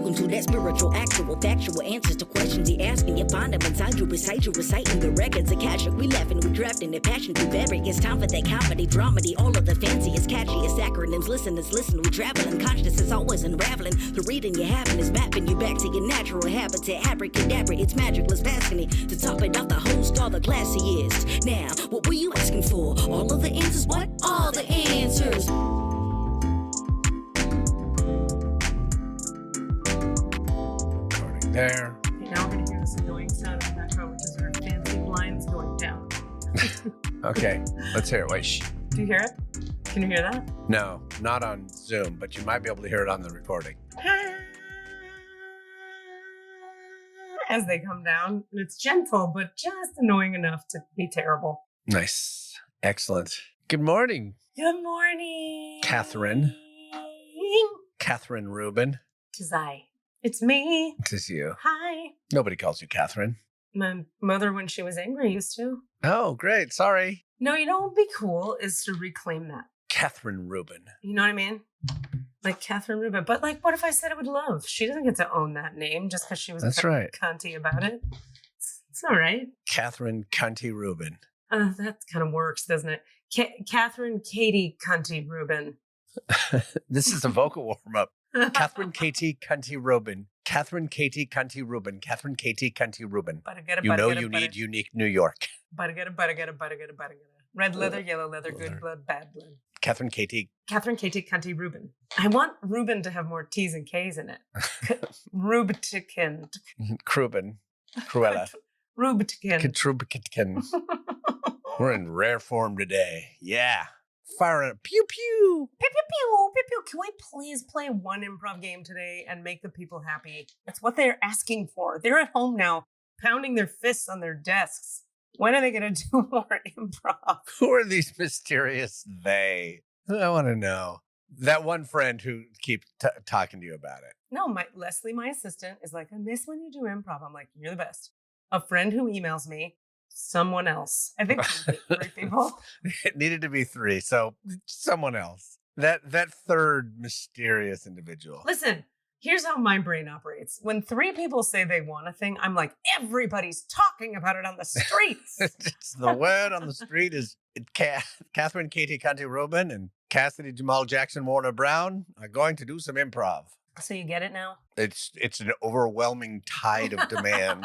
Welcome to that spiritual, actual, factual answers to questions you're asking. You find them inside you, recite you, reciting the records. Akashic, we laughing, we drafting the passion to vary. It's time for that comedy, dramedy, all of the fanciest, catchiest acronyms. Listeners, listen, we traveling. Conscious is always unraveling. The reading you're having is mapping you back to your natural habitat. Abracadabra, it's magicless, passing it. To top it off, the host, all the classiest. Now, what were you asking for? All of the answers? What? All the answers. There. Okay, now we're going to hear this annoying sound in the background, which is our fancy blinds going down. Okay, let's hear it. Wait, shh. Do you hear it? Can you hear that? No, not on Zoom, but you might be able to hear it on the recording. As they come down, and it's gentle, but just annoying enough to be terrible. Nice. Excellent. Good morning, Good morning. Catherine. Catherine Rubin. Tis I. It's me. It is you. Hi. Nobody calls you Catherine. My mother, when she was angry, used to. Oh, great. Sorry. No, you know what would be cool is to reclaim that. Catherine Rubin. You know what I mean? Like Catherine Rubin. But like, what if I said it with love? She doesn't get to own that name just because she was right. cunty about it. It's all right. Catherine Cunty Rubin. That kind of works, doesn't it? Catherine Katie Cunty Rubin. This is a vocal warm-up. Catherine Katie Cunty Rubin. Catherine Katie Cunty Rubin. Catherine Katie Cunty Rubin. You know you need unique New York. Butter. Red leather, yellow leather, good blood, bad blood. Catherine Katie Cunty Rubin. I want Rubin to have more T's and K's in it. Rubitikin. Krubin. Cruella. Rubitikin. Katrubitkin. We're in rare form today. Yeah. Firing it. Pew, pew. Pew, pew, pew, pew, pew. Can we please play one improv game today and make the people happy? That's what they're asking for. They're at home now, pounding their fists on their desks. When are they going to do more improv? Who are these mysterious they? I want to know. That one friend who keeps talking to you about it. No, Leslie, my assistant, is like, I miss when you do improv. I'm like, you're the best. A friend who emails me, someone else. I think 3 people. It needed to be 3, so someone else. That third mysterious individual. Listen, here's how my brain operates. When 3 people say they want a thing, I'm like, everybody's talking about it on the streets. The word on the street is Catherine Katie Cunty Rubin and Cassidy Jamal Jackson Warner Brown are going to do some improv. So you get it now? It's an overwhelming tide of demand.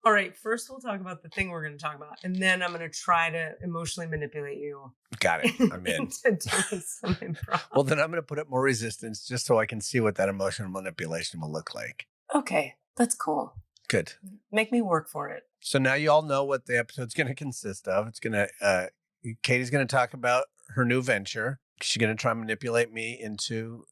All right, first we'll talk about the thing we're going to talk about, and then I'm going to try to emotionally manipulate you. Got it. I'm in. To doing some improv. Well, then I'm going to put up more resistance just so I can see what that emotional manipulation will look like. Okay, that's cool. Good. Make me work for it. So now you all know what the episode's going to consist of. It's going to, Katie's going to talk about her new venture. She's going to try and manipulate me into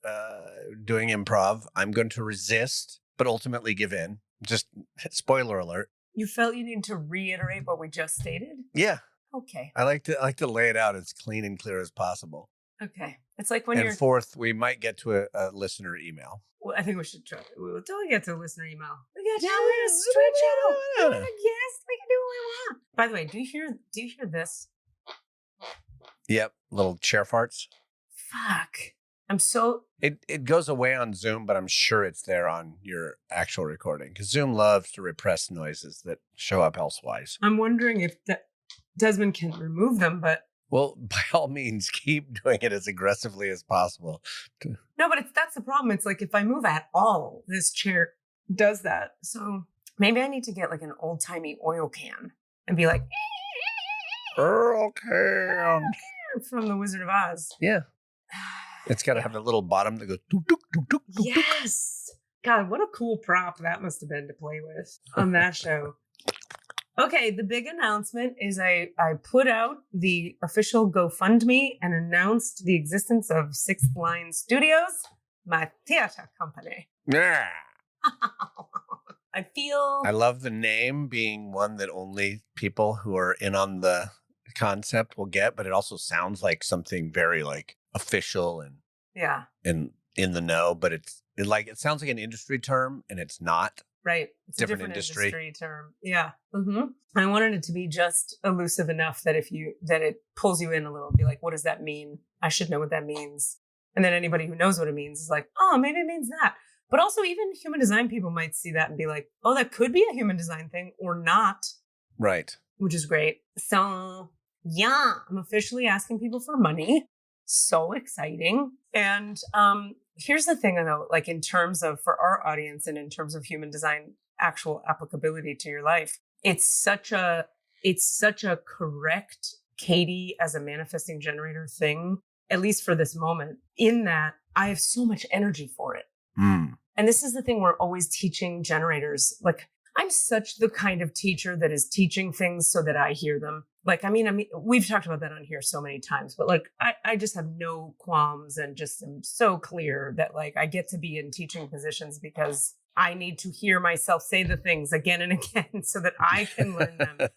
doing improv. I'm going to resist, but ultimately give in. Just spoiler alert. You felt you need to reiterate what we just stated? Yeah. Okay. I like to lay it out as clean and clear as possible. Okay. It's like when and you're... fourth, we might get to a listener email. Well, I think we should try. We will totally get to a listener email. We got time to stretch out. We got a guest. We can do what we want. By the way, do you hear this? Yep. Little chair farts. Fuck. I'm so... It goes away on Zoom, but I'm sure it's there on your actual recording because Zoom loves to repress noises that show up elsewise. I'm wondering if Desmond can remove them, but... Well, by all means, keep doing it as aggressively as possible. No, but that's the problem. It's like if I move at all, this chair does that. So maybe I need to get like an old-timey oil can and be like... Earl can. From The Wizard of Oz. Yeah. It's got to have a little bottom that goes... Dook, dook, dook, dook, dook, yes. God, what a cool prop that must have been to play with on that show. Okay, the big announcement is I put out the official GoFundMe and announced the existence of Sixth Line Studios, my theater company. Yeah. I love the name being one that only people who are in on the concept will get, but it also sounds like something very like official and in the know, but it sounds like an industry term and it's not. Right. It's different a different industry term. Yeah. Mm-hmm. I wanted it to be just elusive enough that that it pulls you in a little, be like, what does that mean? I should know what that means. And then anybody who knows what it means is like, oh, maybe it means that. But also even human design people might see that and be like, oh, that could be a human design thing or not. Right. Which is great. So yeah, I'm officially asking people for money. So exciting. And here's the thing though, like in terms of, for our audience and in terms of human design, actual applicability to your life, it's such a correct Katie as a manifesting generator thing, at least for this moment, in that I have so much energy for it. Mm. And this is the thing we're always teaching generators. Like, I'm such the kind of teacher that is teaching things so that I hear them. Like, I mean, we've talked about that on here so many times, but like, I just have no qualms and just am so clear that like, I get to be in teaching positions because I need to hear myself say the things again and again so that I can learn them.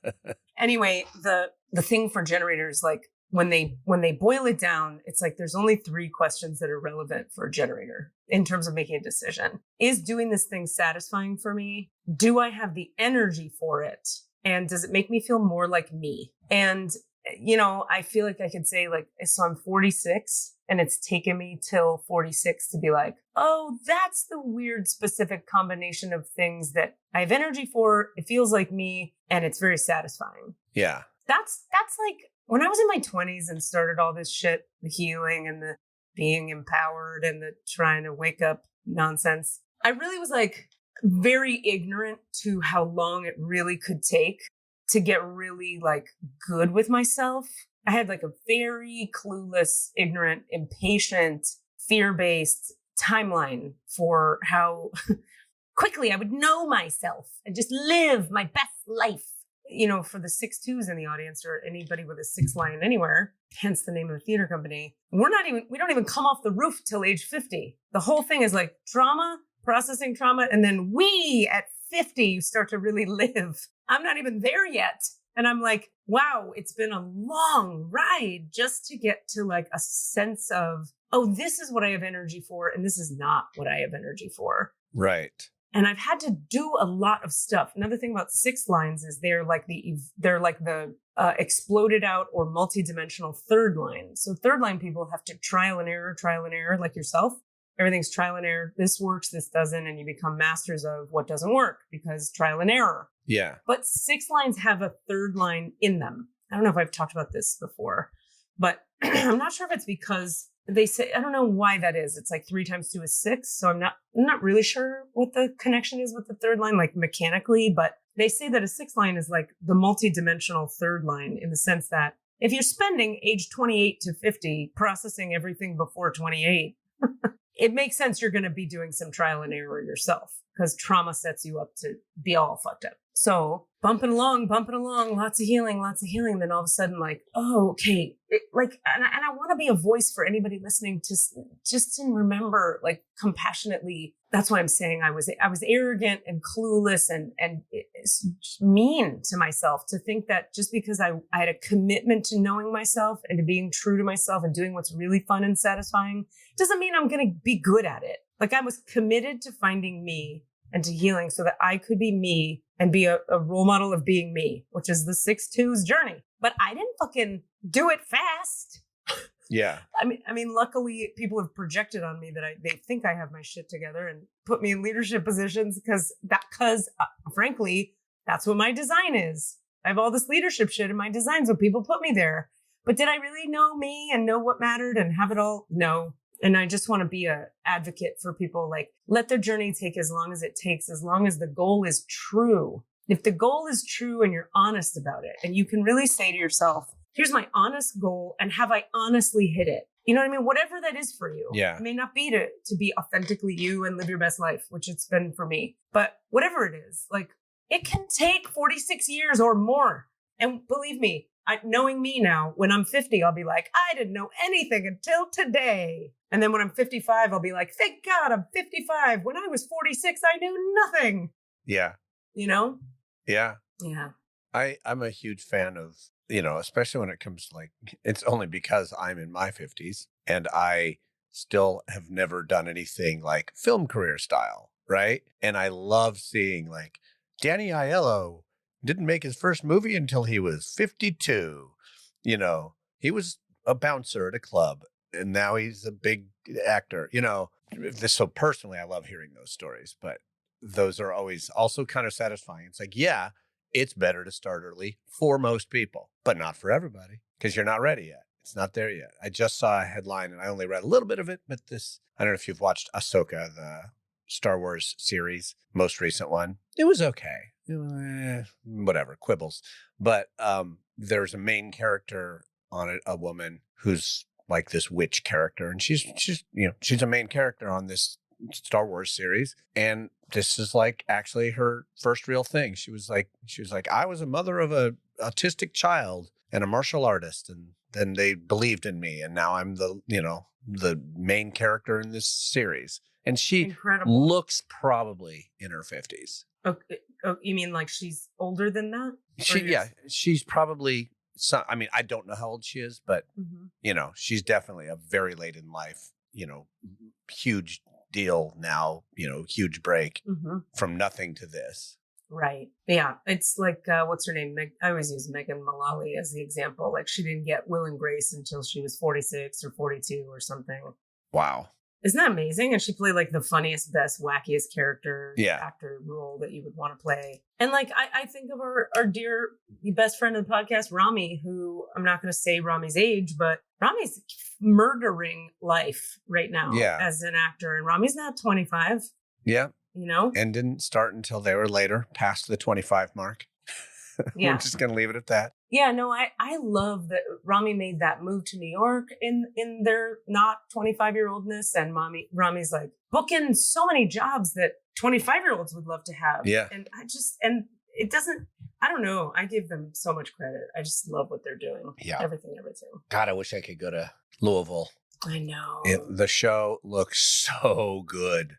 Anyway, the thing for generators, like when they boil it down, it's like there's only 3 questions that are relevant for a generator in terms of making a decision. Is doing this thing satisfying for me? Do I have the energy for it? And does it make me feel more like me? And, you know, I feel like I could say like, so I'm 46 and it's taken me till 46 to be like, oh, that's the weird specific combination of things that I have energy for. It feels like me and it's very satisfying. Yeah. That's like when I was in my 20s and started all this shit, the healing and the being empowered and the trying to wake up nonsense. I really was like very ignorant to how long it really could take to get really like good with myself. I had like a very clueless, ignorant, impatient, fear-based timeline for how quickly I would know myself and just live my best life. You know, for the 6-2s in the audience or anybody with a 6 line anywhere, hence the name of the theater company, we don't even come off the roof till age 50. The whole thing is like trauma, processing trauma. And then we at 50 start to really live. I'm not even there yet. And I'm like, wow, it's been a long ride just to get to like a sense of, oh, this is what I have energy for. And this is not what I have energy for. Right. And I've had to do a lot of stuff. Another thing about 6 lines is they're like the exploded out or multidimensional 3rd line. So 3rd line people have to trial and error, like yourself. Everything's trial and error. This works, this doesn't. And you become masters of what doesn't work because trial and error. Yeah. But 6 lines have a 3rd line in them. I don't know if I've talked about this before, but I'm not sure if it's because they say, I don't know why that is. It's like 3 times 2 is 6. So I'm not really sure what the connection is with the 3rd line, like mechanically, but they say that a 6 line is like the multidimensional 3rd line in the sense that if you're spending age 28 to 50 processing everything before 28, it makes sense you're going to be doing some trial and error yourself because trauma sets you up to be all fucked up. So bumping along, lots of healing. Then all of a sudden like, oh, okay. And I want to be a voice for anybody listening to just to remember like compassionately. That's why I'm saying I was arrogant and clueless and it's mean to myself to think that just because I had a commitment to knowing myself and to being true to myself and doing what's really fun and satisfying doesn't mean I'm going to be good at it. Like I was committed to finding me and to healing so that I could be me and be a role model of being me, which is the 6-2's journey. But I didn't fucking do it fast. Yeah. I mean, luckily people have projected on me that they think I have my shit together and put me in leadership positions because frankly, that's what my design is. I have all this leadership shit in my design, so people put me there. But did I really know me and know what mattered and have it all? No. And I just want to be an advocate for people, like, let their journey take as long as it takes, as long as the goal is true. If the goal is true and you're honest about it, and you can really say to yourself, here's my honest goal, and have I honestly hit it? You know what I mean? Whatever that is for you. Yeah. It may not be to be authentically you and live your best life, which it's been for me. But whatever it is, like, it can take 46 years or more. And believe me, knowing me now, when I'm 50, I'll be like, I didn't know anything until today. And then when I'm 55, I'll be like, thank God I'm 55. When I was 46, I knew nothing. Yeah. You know? Yeah. Yeah. I'm a huge fan of, especially when it comes to like, it's only because I'm in my 50s and I still have never done anything like film career style. Right. And I love seeing like Danny Aiello didn't make his first movie until he was 52. He was a bouncer at a club. and now he's a big actor. So personally, I love hearing those stories, but those are always also kind of satisfying. It's like, yeah, it's better to start early for most people, but not for everybody because you're not ready yet. It's not there yet. I just saw a headline and I only read a little bit of it, but I don't know if you've watched Ahsoka, the Star Wars series, most recent one. It was okay. Whatever, quibbles. But there's a main character on it, a woman who's like this witch character, and she's a main character on this Star Wars series, and this is like actually her first real thing. She was like, I was a mother of a autistic child and a martial artist, and then they believed in me, and now I'm the main character in this series. And she Incredible. looks probably in her 50s. Okay. Oh, you mean like she's older than that? She's probably. I mean, I don't know how old she is, but she's definitely a very late in life. Huge deal now. Huge break from nothing to this. Right. Yeah. It's like, what's her name? I always use Megan Mullally as the example. Like she didn't get Will and Grace until she was 46 or 42 or something. Wow. Isn't that amazing? And she played like the funniest, best, wackiest character, actor role that you would want to play. And like, I think of our dear best friend of the podcast, Rami, who I'm not going to say Rami's age, but Rami's murdering life right now as an actor. And Rami's not 25. Yeah. And didn't start until they were later, past the 25 mark. Yeah. We're just going to leave it at that. Yeah, no, I love that Rami made that move to New York in their not 25-year-oldness. And Rami's like booking so many jobs that 25-year-olds would love to have. Yeah. And it doesn't, I don't know. I give them so much credit. I just love what they're doing. Yeah. Everything. God, I wish I could go to Louisville. I know. The show looks so good.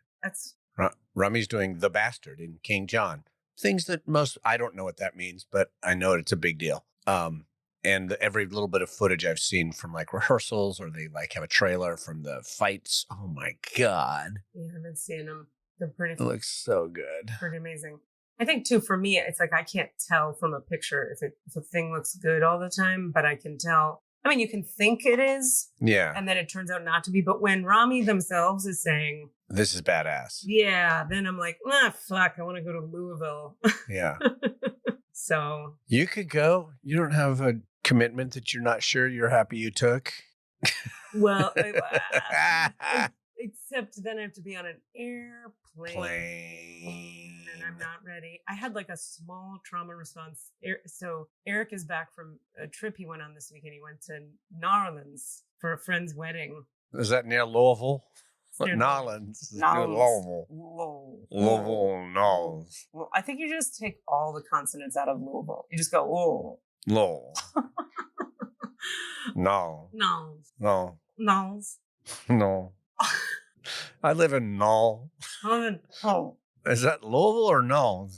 Rami's doing The Bastard in King John. Things that I don't know what that means, but I know it's a big deal. And every little bit of footage I've seen from like rehearsals, or they like have a trailer from the fights. Oh my God. Yeah, I've been seeing them. They're pretty. It looks so good. Pretty amazing. I think too, for me, it's like, I can't tell from a picture if a thing looks good all the time, but I can tell. I mean, you can think it is. Yeah. And then it turns out not to be. But when Rami themselves is saying, this is badass. Yeah. Then I'm like, fuck, I want to go to Louisville. Yeah. So. You could go. You don't have a commitment that you're not sure you're happy you took. Well, except then I have to be on an airplane. And I'm not ready. I had like a small trauma response. So Eric is back from a trip he went on this weekend. He went to New Orleans for a friend's wedding. Is that near Louisville? Nolans. Louisville. Nolans. Well, I think you just take all the consonants out of Louisville. You just go, Lowell. Lowell. No. Nolans. No. Nolans. No. I live in Null. Oh. Is that Louisville or Null?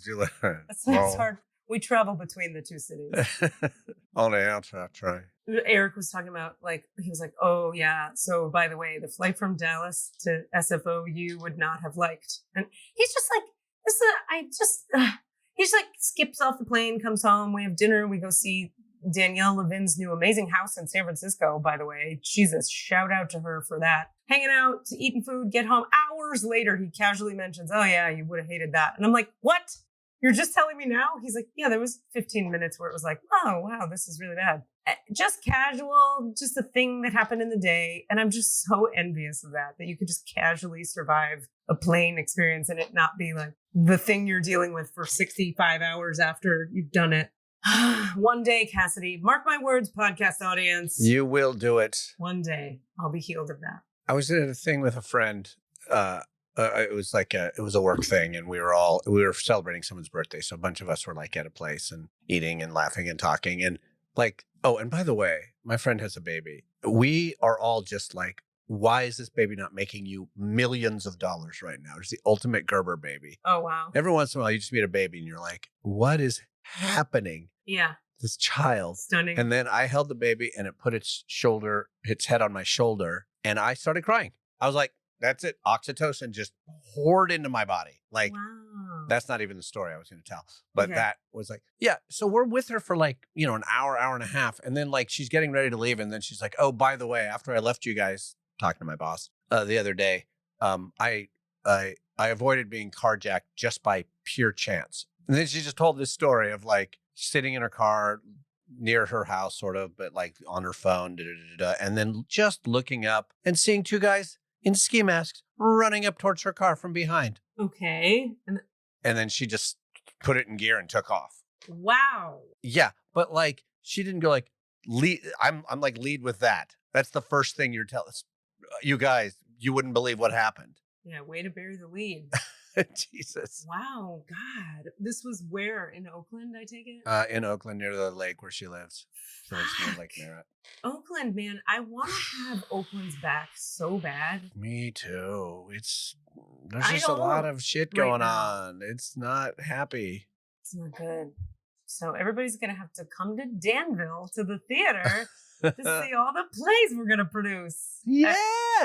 It's hard. We travel between the two cities. On the outside train. Eric was talking about, like, he was like, oh, yeah. So, by the way, the flight from Dallas to SFO you would not have liked. And he's just like, he just like skips off the plane, comes home. We have dinner. We go see Danielle Levin's new amazing house in San Francisco, by the way. Jesus, shout out to her for that. Hanging out, eating food, get home. Hours later, he casually mentions, oh, yeah, you would have hated that. And I'm like, what? You're just telling me now? He's like, yeah, there was 15 minutes where it was like, oh, wow, this is really bad. Just casual, just a thing that happened in the day. And I'm just so envious of that you could just casually survive a plane experience and it not be like the thing you're dealing with for 65 hours after you've done it. One day, Cassidy, mark my words, podcast audience. You will do it. One day, I'll be healed of that. I was at a thing with a friend. It was like it was a work thing, and we were celebrating someone's birthday. So a bunch of us were like at a place and eating and laughing and talking. And like, oh, and by the way, my friend has a baby. We are all just like, why is this baby not making you millions of dollars right now? It's the ultimate Gerber baby. Oh, wow. Every once in a while, you just meet a baby and you're like, what is happening? Yeah. This child. Stunning. And then I held the baby and it put its head on my shoulder, and I started crying. I was like, that's it. Oxytocin just poured into my body. Like, wow. that's not even the story I was going to tell. But Okay. that was like, yeah. So we're with her for like, an hour, hour and a half. And then like, she's getting ready to leave. And then she's like, oh, by the way, after I left you guys, talking to my boss the other day, I avoided being carjacked just by pure chance. And then she just told this story of like sitting in her car near her house, sort of, but like on her phone, and then just looking up and seeing two guys in ski masks running up towards her car from behind. Okay. And then she just put it in gear and took off. Wow. Yeah, but like she didn't go like lead. I'm like lead with that. That's the first thing you're telling us. You guys, you wouldn't believe what happened. Yeah, way to bury the lead. Jesus. Wow, God. This was where? In Oakland, I take it? In Oakland, near the lake where she lives. So it's near Lake Merritt. Oakland, man. I want to have Oakland's back so bad. Me too. There's I just a know. lot of shit Right going now. on. It's not happy. It's not good. So everybody's going to have to come to Danville to the theater to see all the plays we're going to produce. Yeah.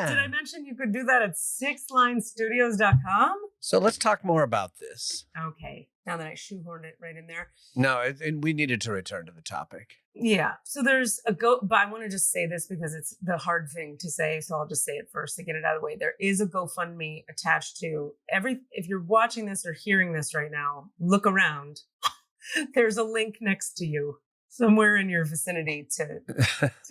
Did I mention you could do that at sixlinestudios.com? So let's talk more about this. Okay. Now that I shoehorned it right in there. No, and we needed to return to the topic. Yeah. So there's but I want to just say this because it's the hard thing to say. So I'll just say it first to get it out of the way. There is a GoFundMe attached to if you're watching this or hearing this right now, look around. There's a link next to you somewhere in your vicinity to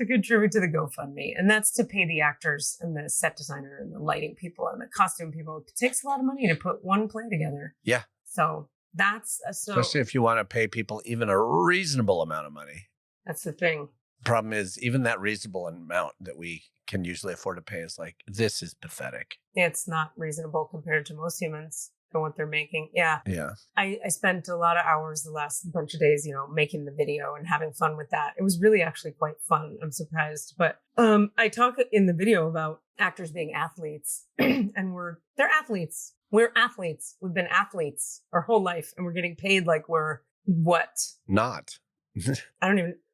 contribute to the GoFundMe. And that's to pay the actors and the set designer and the lighting people and the costume people. It takes a lot of money to put one play together. Yeah. So that's especially if you want to pay people even a reasonable amount of money. That's the thing. Problem is, even that reasonable amount that we can usually afford to pay is like, this is pathetic. It's not reasonable compared to most humans and what they're making. Yeah. Yeah. I spent a lot of hours the last bunch of days, making the video and having fun with that. It was really actually quite fun. I'm surprised. But I talk in the video about actors being athletes and they're athletes. We're athletes. We've been athletes our whole life and we're getting paid like we're what? Not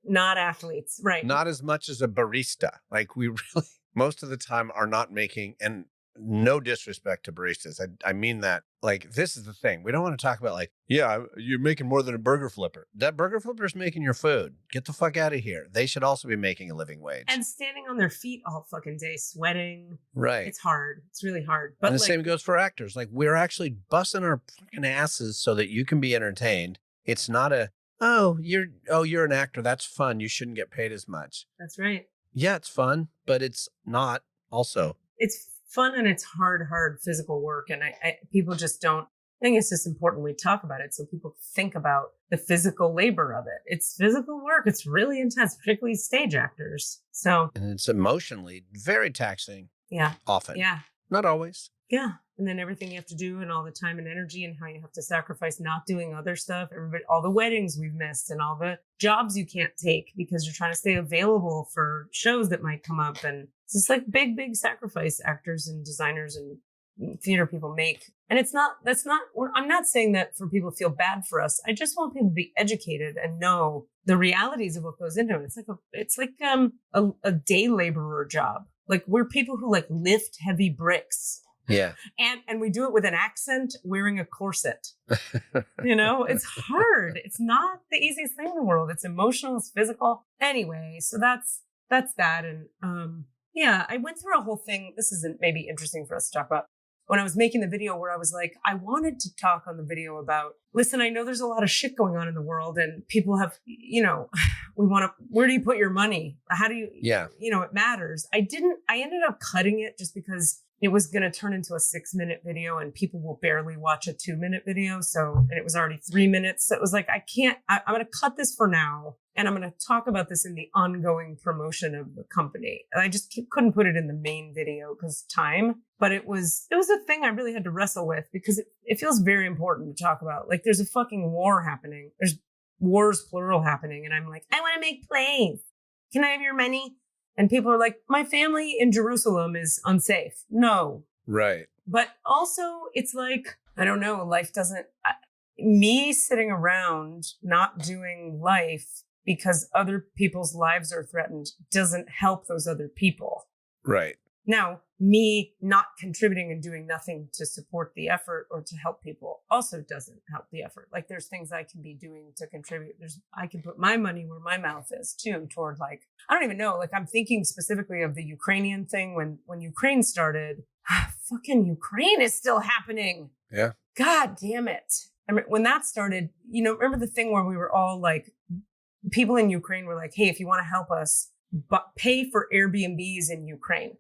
Not athletes. Right. Not as much as a barista. Like we really, most of the time are not making, and no disrespect to baristas. I mean that, like, this is the thing. We don't want to talk about like, yeah, you're making more than a burger flipper. That burger flipper is making your food. Get the fuck out of here. They should also be making a living wage. And standing on their feet all fucking day, sweating. Right. It's hard. It's really hard. But and the same goes for actors. Like, we're actually busting our fucking asses so that you can be entertained. It's not you're an actor. That's fun. You shouldn't get paid as much. That's right. Yeah, it's fun, but it's not also. It's fun and it's hard physical work. And I people just don't, I think it's just important we talk about it so people think about the physical labor of it. It's physical work. It's really intense, particularly stage actors. So. And it's emotionally very taxing. Yeah. Often. Yeah. Not always. Yeah. And then everything you have to do and all the time and energy and how you have to sacrifice not doing other stuff. All the weddings we've missed and all the jobs you can't take because you're trying to stay available for shows that might come up. And it's just like big sacrifice actors and designers and theater people make. And I'm not saying that for people to feel bad for us. I just want people to be educated and know the realities of what goes into it. It's like a day laborer job. Like we're people who like lift heavy bricks. Yeah. And we do it with an accent wearing a corset. It's hard. It's not the easiest thing in the world. It's emotional, it's physical. Anyway, so that's that. And I went through a whole thing. This isn't maybe interesting for us to talk about. When I was making the video where I was like, I wanted to talk on the video about, listen, I know there's a lot of shit going on in the world and people have, where do you put your money? How do you, it matters. I ended up cutting it just because it was going to turn into a 6-minute video and people will barely watch a 2-minute video. And it was already 3 minutes. So it was like, I'm going to cut this for now. And I'm going to talk about this in the ongoing promotion of the company. And I just couldn't put it in the main video because time, but it was a thing I really had to wrestle with because it feels very important to talk about. Like there's a fucking war happening. There's wars plural happening. And I'm like, I want to make plays. Can I have your money? And people are like, my family in Jerusalem is unsafe. No. Right. But also it's like, I don't know, life doesn't, me sitting around not doing life because other people's lives are threatened doesn't help those other people. Right. Now, me not contributing and doing nothing to support the effort or to help people also doesn't help the effort. Like there's things I can be doing to contribute. I can put my money where my mouth is too, toward like, I don't even know, like I'm thinking specifically of the Ukrainian thing when Ukraine started. Fucking Ukraine is still happening. Yeah. God damn it. I mean, when that started, remember the thing where we were all like, people in Ukraine were like, hey, if you want to help us, but pay for Airbnbs in Ukraine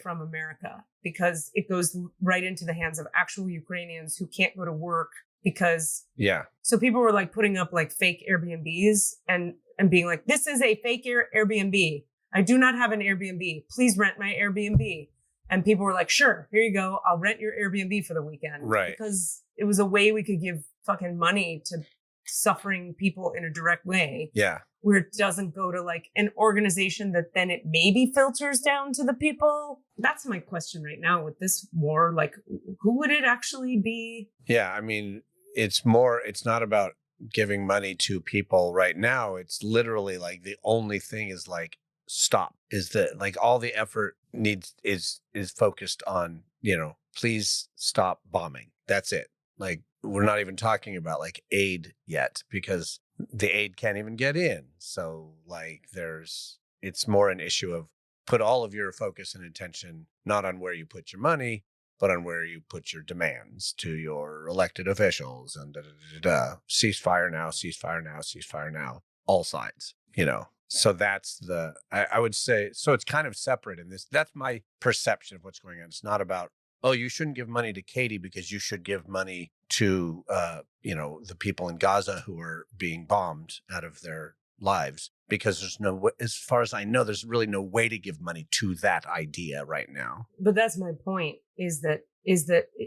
from America, because it goes right into the hands of actual Ukrainians who can't go to work because. Yeah. So people were like putting up like fake Airbnbs and being like, this is a fake Airbnb. I do not have an Airbnb. Please rent my Airbnb. And people were like, sure, here you go. I'll rent your Airbnb for the weekend. Right. Because it was a way we could give fucking money to suffering people in a direct way. Yeah. Where it doesn't go to like an organization that then it maybe filters down to the people. That's my question right now with this war. Like, who would it actually be? Yeah. I mean, it's not about giving money to people right now. It's literally like the only thing is like, stop. Is that like all the effort is focused on, please stop bombing. That's it. Like, we're not even talking about like aid yet because the aid can't even get in. So like it's more an issue of put all of your focus and attention, not on where you put your money, but on where you put your demands to your elected officials and ceasefire now, ceasefire now, ceasefire now, all sides, So that's I would say, so it's kind of separate in this. That's my perception of what's going on. It's not about, oh, you shouldn't give money to Katie because you should give money to, the people in Gaza who are being bombed out of their lives, because there's no way, as far as I know, there's really no way to give money to that idea right now. But that's my point is that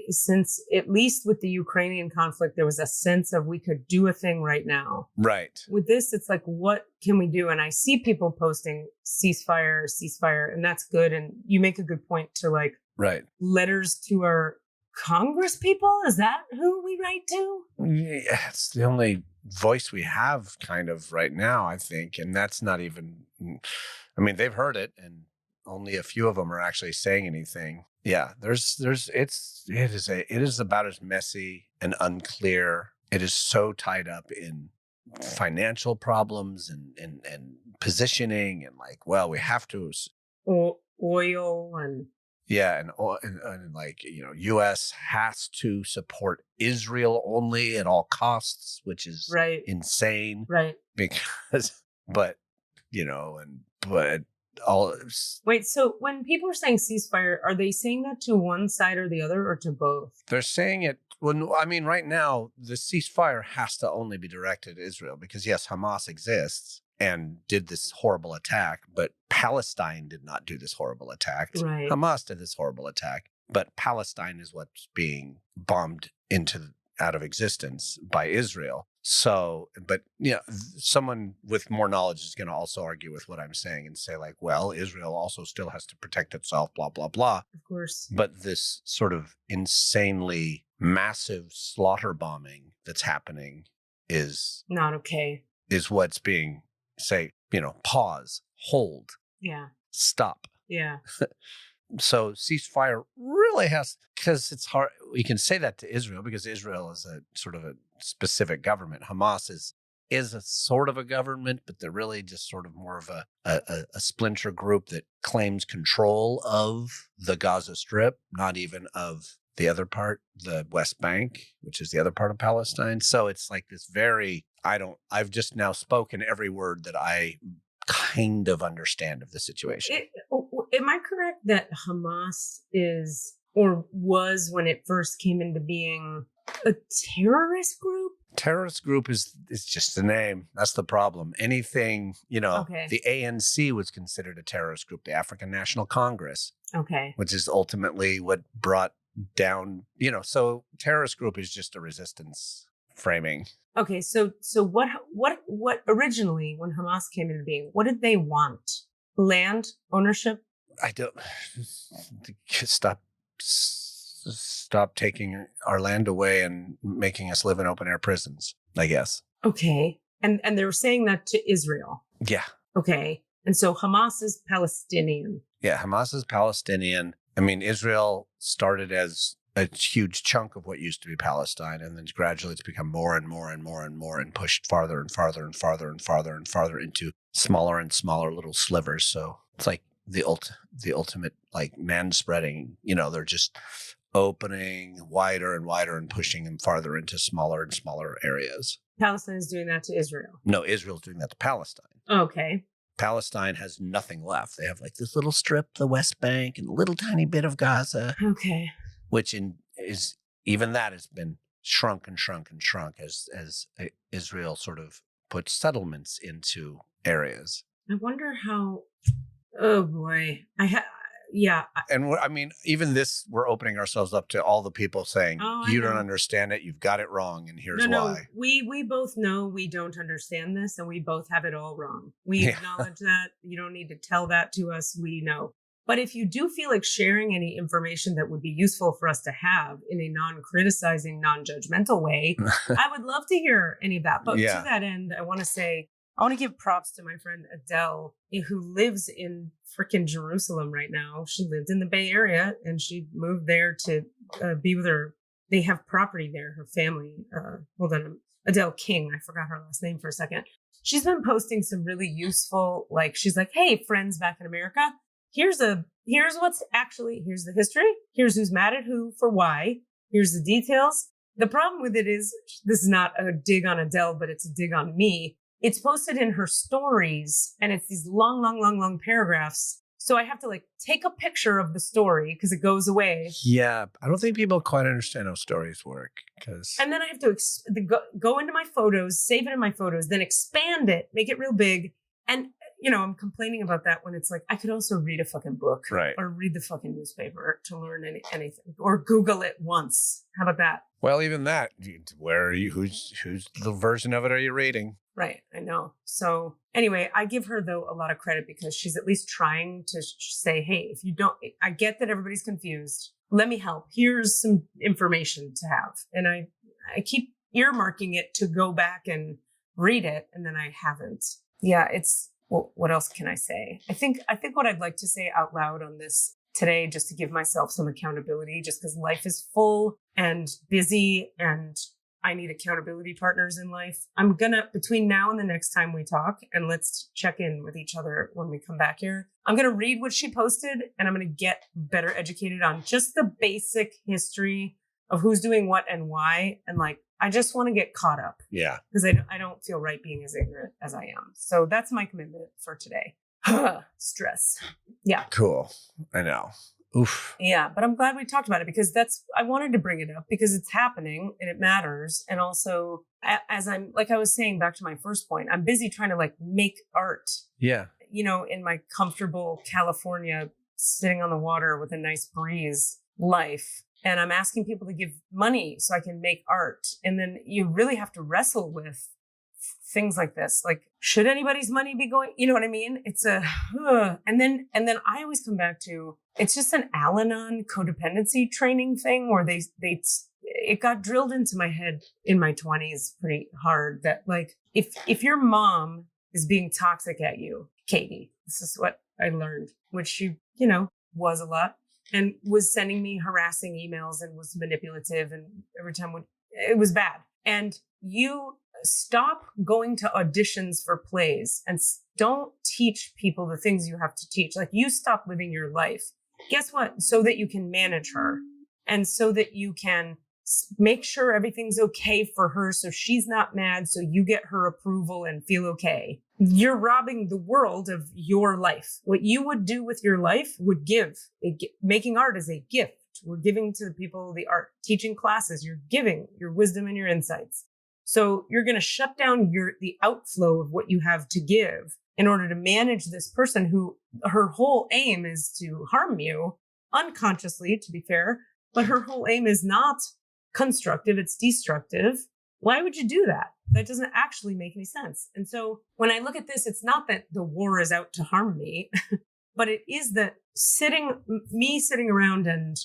since at least with the Ukrainian conflict, there was a sense of we could do a thing right now. Right. With this, it's like, what can we do? And I see people posting ceasefire, and that's good. And you make a good point to like letters to our Congress people. Is that who we write to? Yeah, it's the only voice we have kind of right now, I think. And that's not even, I mean, they've heard it and only a few of them are actually saying anything. Yeah, it is about as messy and unclear. It is so tied up in financial problems and positioning and like, well, we have to oil and yeah, and like, U.S. has to support Israel only at all costs, which is insane. Right. Because, but all. Wait, so when people are saying ceasefire, are they saying that to one side or the other or to both? They're saying it. Well, I mean, right now, the ceasefire has to only be directed at Israel because, yes, Hamas exists and did this horrible attack, but Palestine did not do this horrible attack. Right. Hamas did this horrible attack, but Palestine is what's being bombed out of existence by Israel. So, but someone with more knowledge is going to also argue with what I'm saying and say like, well, Israel also still has to protect itself, blah, blah, blah. Of course. But this sort of insanely massive slaughter bombing that's happening is not okay. Is what's being pause, hold, stop. Yeah. So ceasefire really because it's hard. We can say that to Israel because Israel is a sort of a specific government. Hamas is a sort of a government, but they're really just sort of more of a splinter group that claims control of the Gaza Strip, not even of the other part, the West Bank, which is the other part of Palestine. So it's like this I've just now spoken every word that I kind of understand of the situation. Am I correct that Hamas is or was, when it first came into being, a terrorist group? Terrorist group is just the name. That's the problem. Anything, the ANC was considered a terrorist group, the African National Congress. Okay. Which is ultimately what brought down, so terrorist group is just a resistance framing. Okay, so what originally, when Hamas came into being, what did they want? Land ownership? I don't stop taking our land away and making us live in open air prisons, I guess. Okay. And they were saying that to Israel. Yeah. Okay. And so Hamas is Palestinian. Yeah, Hamas is Palestinian. I mean, Israel started as a huge chunk of what used to be Palestine, and then gradually it's become more and more and more and more, and pushed farther and farther and farther and farther and farther into smaller and smaller little slivers. So it's like the ultimate like man spreading. They're just opening wider and wider and pushing them farther into smaller and smaller areas. Palestine is doing that to Israel. No, Israel's doing that to Palestine. Okay. Palestine has nothing left. They have like this little strip, the West Bank, and a little tiny bit of Gaza. Okay. Which even that has been shrunk and shrunk and shrunk as Israel sort of puts settlements into areas. I wonder how. Oh boy, And I mean, even this, we're opening ourselves up to all the people saying, you don't understand it. You've got it wrong. And here's why. We both know we don't understand this, and we both have it all wrong. We acknowledge that. You don't need to tell that to us. We know. But if you do feel like sharing any information that would be useful for us to have in a non-criticizing, non-judgmental way, I would love to hear any of that. But to that end, I want to give props to my friend Adele, who lives in freaking Jerusalem right now. She lived in the Bay Area and she moved there to be with they have property there, her family. Hold on, Adele King. I forgot her last name for a second. She's been posting some really useful, she's like, hey, friends back in America, here's the history. Here's who's mad at who for why. Here's the details. The problem with it is, this is not a dig on Adele, but it's a dig on me. It's posted in her stories, and it's these long paragraphs. So I have to take a picture of the story because it goes away. Yeah, I don't think people quite understand how stories work. And then I have to go into my photos, save it in my photos, then expand it, make it real big. And, I'm complaining about that when it's I could also read a fucking book. Right. Or read the fucking newspaper to learn anything. Or Google it once. How about that? Well, even that, where are you? Who's the version of it are you reading? Right. I know. So anyway, I give her, though, a lot of credit because she's at least trying to say, hey, if you don't, I get that everybody's confused. Let me help. Here's some information to have. And I keep earmarking it to go back and read it. And then I haven't. Yeah, what else can I say? I think what I'd like to say out loud on this today, just to give myself some accountability, just because life is full and busy and I need accountability partners in life. I'm between now and the next time we talk, and let's check in with each other when we come back here, I'm going to read what she posted and I'm going to get better educated on just the basic history of who's doing what and why. And I just want to get caught up. Yeah. Because I don't feel right being as ignorant as I am. So that's my commitment for today. Stress. Yeah. Cool. I know. Oof. Yeah, but I'm glad we talked about it because I wanted to bring it up because it's happening and it matters. And also, as I'm, I was saying back to my first point, I'm busy trying to make art. Yeah. In my comfortable California, sitting on the water with a nice breeze life. And I'm asking people to give money so I can make art. And then you really have to wrestle with things like this. Should anybody's money be going? You know what I mean? It's and then I always come back to, it's just an Al-Anon codependency training thing where it got drilled into my head in my 20s pretty hard that if your mom is being toxic at you, Katie, this is what I learned, which she, was a lot, and was sending me harassing emails and was manipulative, and every time it was bad. And you stop going to auditions for plays and don't teach people the things you have to teach. You stop living your life. Guess what? So that you can manage her and so that you can make sure everything's okay for her. So she's not mad. So you get her approval and feel okay. You're robbing the world of your life. What you would do with your life would give. Making art is a gift. We're giving to the people the art. Teaching classes, you're giving your wisdom and your insights. So you're going to shut down the outflow of what you have to give in order to manage this person who her whole aim is to harm you unconsciously, to be fair, but her whole aim is not constructive. It's destructive. Why would you do that? That doesn't actually make any sense. And so when I look at this, it's not that the war is out to harm me, but it is that sitting around and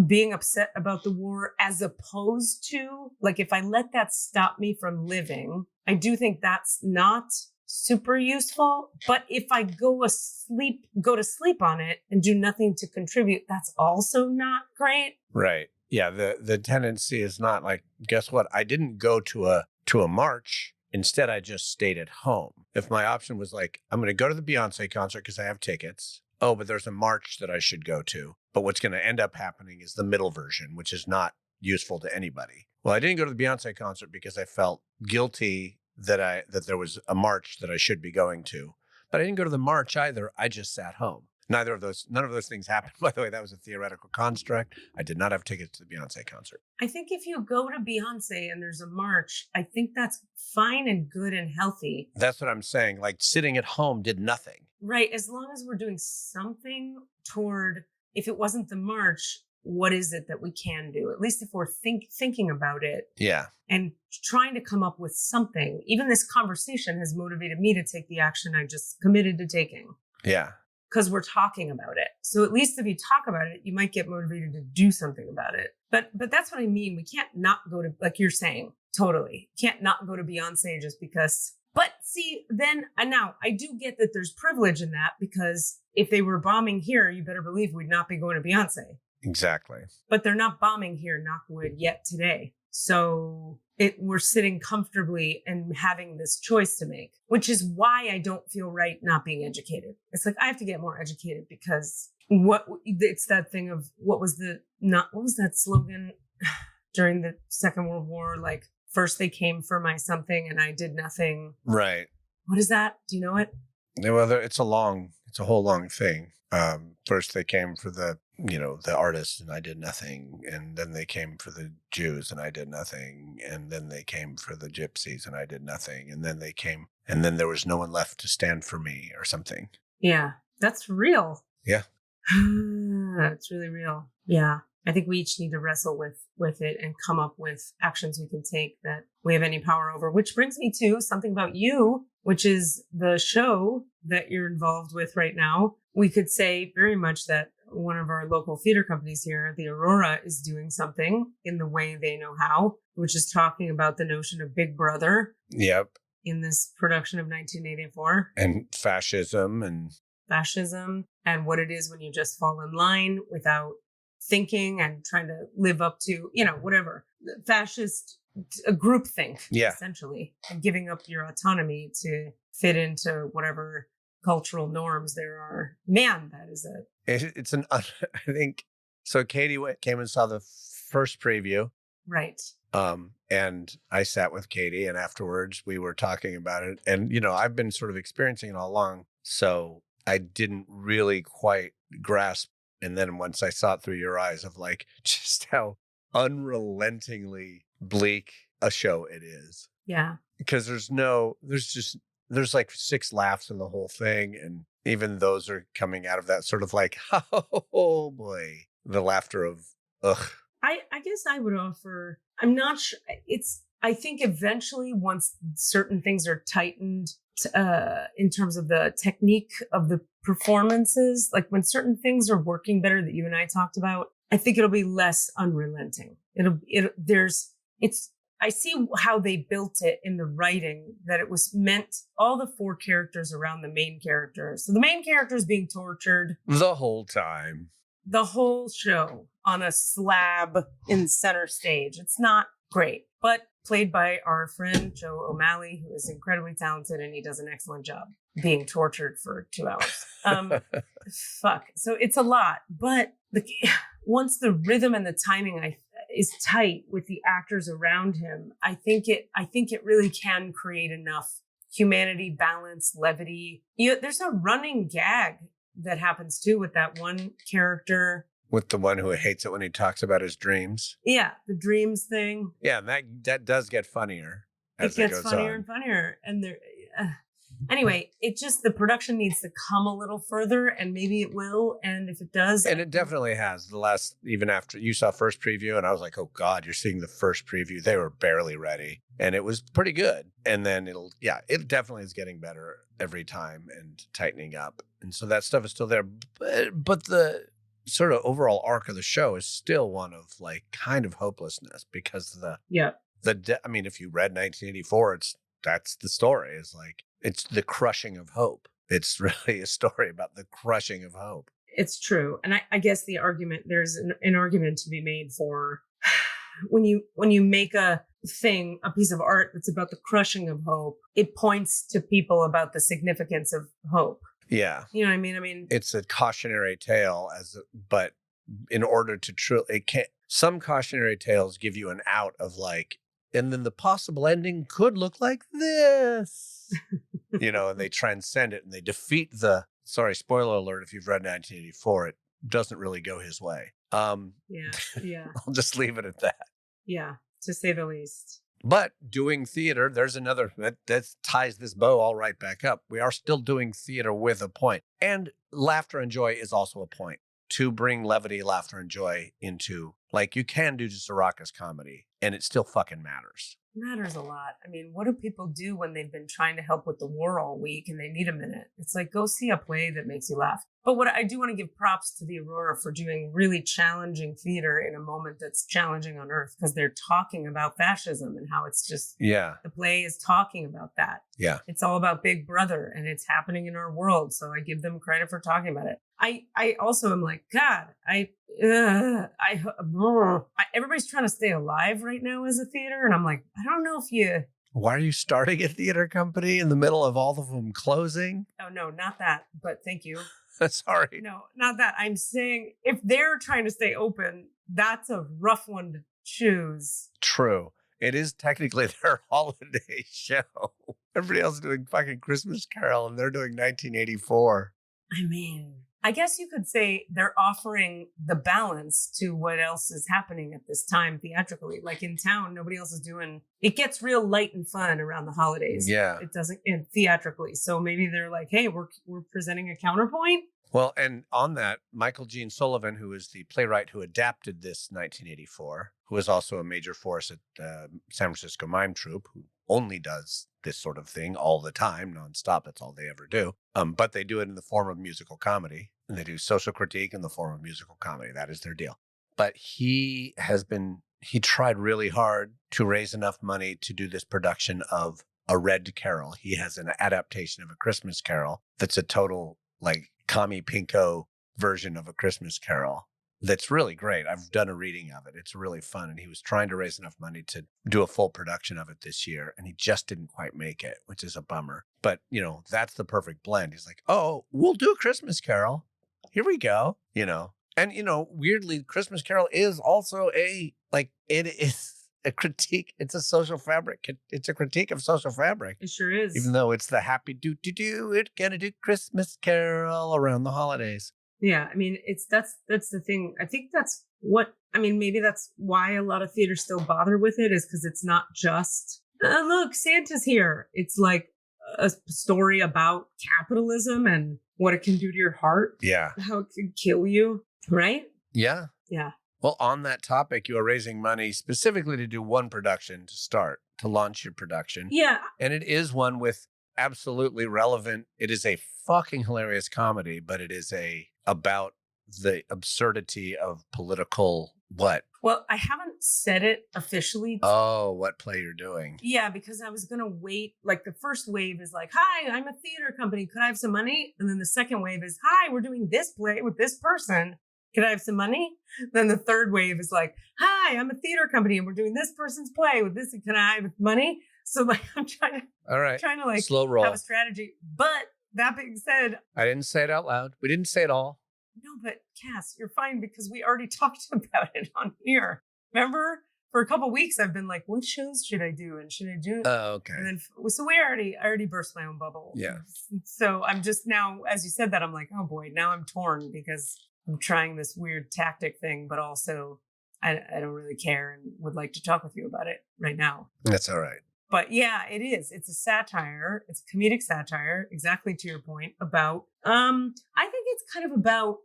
being upset about the war, as opposed to if I let that stop me from living, I do think that's not super useful. But if I go to sleep on it and do nothing to contribute, that's also not great. Right. Yeah. The tendency is not like, guess what? I didn't go to a march. Instead, I just stayed at home. If my option was like, I'm going to go to the Beyonce concert because I have tickets. Oh, but there's a march that I should go to. But what's going to end up happening is the middle version, which is not useful to anybody. Well, I didn't go to the Beyonce concert because I felt guilty that there was a march that I should be going to. But I didn't go to the march either. I just sat home. None of those things happened. By the way, that was a theoretical construct. I did not have tickets to the Beyonce concert. I think if you go to Beyonce and there's a march, I think that's fine and good and healthy. That's what I'm saying. Like sitting at home did nothing. Right. As long as we're doing something toward, if it wasn't the march, what is it that we can do? At least if we're thinking about it. Yeah. And trying to come up with something. Even this conversation has motivated me to take the action I just committed to taking. Yeah. Because we're talking about it. So at least if you talk about it, you might get motivated to do something about it. But that's what I mean. We can't not go to, like you're saying, totally. Can't not go to Beyonce just because. But see, then, and now I do get that there's privilege in that, because if they were bombing here, you better believe we'd not be going to Beyonce. Exactly. But they're not bombing here, knock wood, yet today. So we're sitting comfortably and having this choice to make, which is why I don't feel right not being educated. It's like I have to get more educated, because it's that thing of what was that slogan during the Second World War? Like, first they came for my something and I did nothing. Right. What is that? Do you know it? Well, it's a whole long thing. First they came for the artists and I did nothing. And then they came for the Jews and I did nothing. And then they came for the gypsies and I did nothing. And then they came and then there was no one left to stand for me or something. Yeah, that's real. Yeah. That's really real. Yeah. I think we each need to wrestle with it and come up with actions we can take that we have any power over, which brings me to something about you, which is the show that you're involved with right now. We could say very much that one of our local theater companies here, the Aurora, is doing something in the way they know how, which is talking about the notion of Big Brother. Yep. In this production of 1984. And fascism and what it is when you just fall in line without thinking and trying to live up to, whatever. Fascist groupthink, essentially, and giving up your autonomy to fit into whatever cultural norms there are. Man, that is I think, so Katie came and saw the first preview. Right. And I sat with Katie and afterwards we were talking about it. And, I've been sort of experiencing it all along. So I didn't really quite grasp. And then once I saw it through your eyes of like just how unrelentingly bleak a show it is. Yeah. Because there's like 6 laughs in the whole thing. And even those are coming out of that sort of like, oh boy, the laughter of, ugh. I guess I would offer, I'm not sure. I think eventually once certain things are tightened in terms of the technique of the performances, like when certain things are working better that you and I talked about, I think it'll be less unrelenting. I see how they built it in the writing, that it was meant all the 4 characters around the main character. So the main character is being tortured the whole time, the whole show on a slab in center stage. It's not great, but played by our friend Joe O'Malley, who is incredibly talented, and he does an excellent job being tortured for 2 hours. Fuck. So it's a lot, but once the rhythm and the timing is tight with the actors around him, I think it really can create enough humanity, balance, levity. There's a running gag that happens too with that one character. With the one who hates it when he talks about his dreams. Yeah, the dreams thing. Yeah, and that does get funnier as it goes funnier on. and funnier. And anyway, the production needs to come a little further, and maybe it will. And if it does, and it definitely has. Even after you saw first preview, and I was like, oh God, you're seeing the first preview. They were barely ready, and it was pretty good. And then it definitely is getting better every time and tightening up. And so that stuff is still there, but the sort of overall arc of the show is still one of like kind of hopelessness, because if you read 1984, that's the story. It's like It's the crushing of hope. It's really a story about the crushing of hope. It's true. And I guess there's an argument to be made for when you make a piece of art that's about the crushing of hope, it points to people about the significance of hope. Yeah. You know what I mean? I mean, it's a cautionary tale but in order to truly, some cautionary tales give you an out of like, and then the possible ending could look like this, and they transcend it and they defeat sorry, spoiler alert, if you've read 1984, it doesn't really go his way. Yeah. I'll just leave it at that. Yeah, to say the least. But doing theater, there's another that ties this bow all right back up. We are still doing theater with a point. And laughter and joy is also a point. To bring levity, laughter, and joy into, like, you can do just a raucous comedy and it still fucking matters. Matters a lot. I mean, what do people do when they've been trying to help with the war all week and they need a minute? It's like, go see a play that makes you laugh. But what I do want to give props to the Aurora for doing really challenging theater in a moment that's challenging on Earth, because they're talking about fascism and how it's just, the play is talking about that. Yeah. It's all about Big Brother and it's happening in our world. So I give them credit for talking about it. I also am like, God, everybody's trying to stay alive right now as a theater. And I'm like, I don't know if you. Why are you starting a theater company in the middle of all of them closing? Oh, no, not that. But thank you. Sorry. No, not that. I'm saying if they're trying to stay open, that's a rough one to choose. True. It is technically their holiday show. Everybody else is doing fucking Christmas Carol and they're doing 1984. I mean, I guess you could say they're offering the balance to what else is happening at this time theatrically. Like in town, nobody else is doing, it gets real light and fun around the holidays. Yeah. It doesn't theatrically. So maybe they're like, hey, we're presenting a counterpoint. Well, and on that, Michael Gene Sullivan, who is the playwright who adapted this 1984, who is also a major force at San Francisco Mime Troupe, who only does this sort of thing all the time, nonstop. That's all they ever do. But they do it in the form of musical comedy, and they do social critique in the form of musical comedy. That is their deal. But he tried really hard to raise enough money to do this production of A Red Carol. He has an adaptation of A Christmas Carol that's a total, like, Kami Pinko version of A Christmas Carol that's really great. I've done a reading of it. It's really fun. And he was trying to raise enough money to do a full production of it this year. And he just didn't quite make it, which is a bummer. But, that's the perfect blend. He's like, oh, we'll do A Christmas Carol. Here we go. And, weirdly, Christmas Carol is also it is a critique. It's a social fabric. It's a critique of social fabric. It sure is. Even though it's the happy it's gonna do Christmas Carol around the holidays. Yeah, I mean, that's the thing. I think maybe that's why a lot of theaters still bother with it, is because it's not just, look, Santa's here. It's like a story about capitalism and what it can do to your heart. Yeah. How it can kill you, right? Yeah. Yeah. Well, on that topic, you are raising money specifically to do one production to launch your production. Yeah. And it is one with absolutely relevant. It is a fucking hilarious comedy, but it is about the absurdity of political what? Well, I haven't said it officially. Oh, what play you're doing? Yeah, because I was going to wait. Like the first wave is like, hi, I'm a theater company. Could I have some money? And then the second wave is, hi, we're doing this play with this person. Could I have some money? Then the third wave is like, hi, I'm a theater company and we're doing this person's play with this. Can I have money? So like, I'm trying to like slow roll, have a strategy. But that being said, I didn't say it out loud. We didn't say it all. No, but Cass, you're fine because we already talked about it on here. Remember? For a couple of weeks, I've been like, what shows should I do? And should I do? Oh, okay. And then, so I already burst my own bubble. Yeah. So I'm just now, as you said that, I'm like, oh boy, now I'm torn because I'm trying this weird tactic thing, but also I don't really care and would like to talk with you about it right now. That's all right. But yeah, it is. It's a satire. It's a comedic satire, exactly to your point, about, I think it's kind of about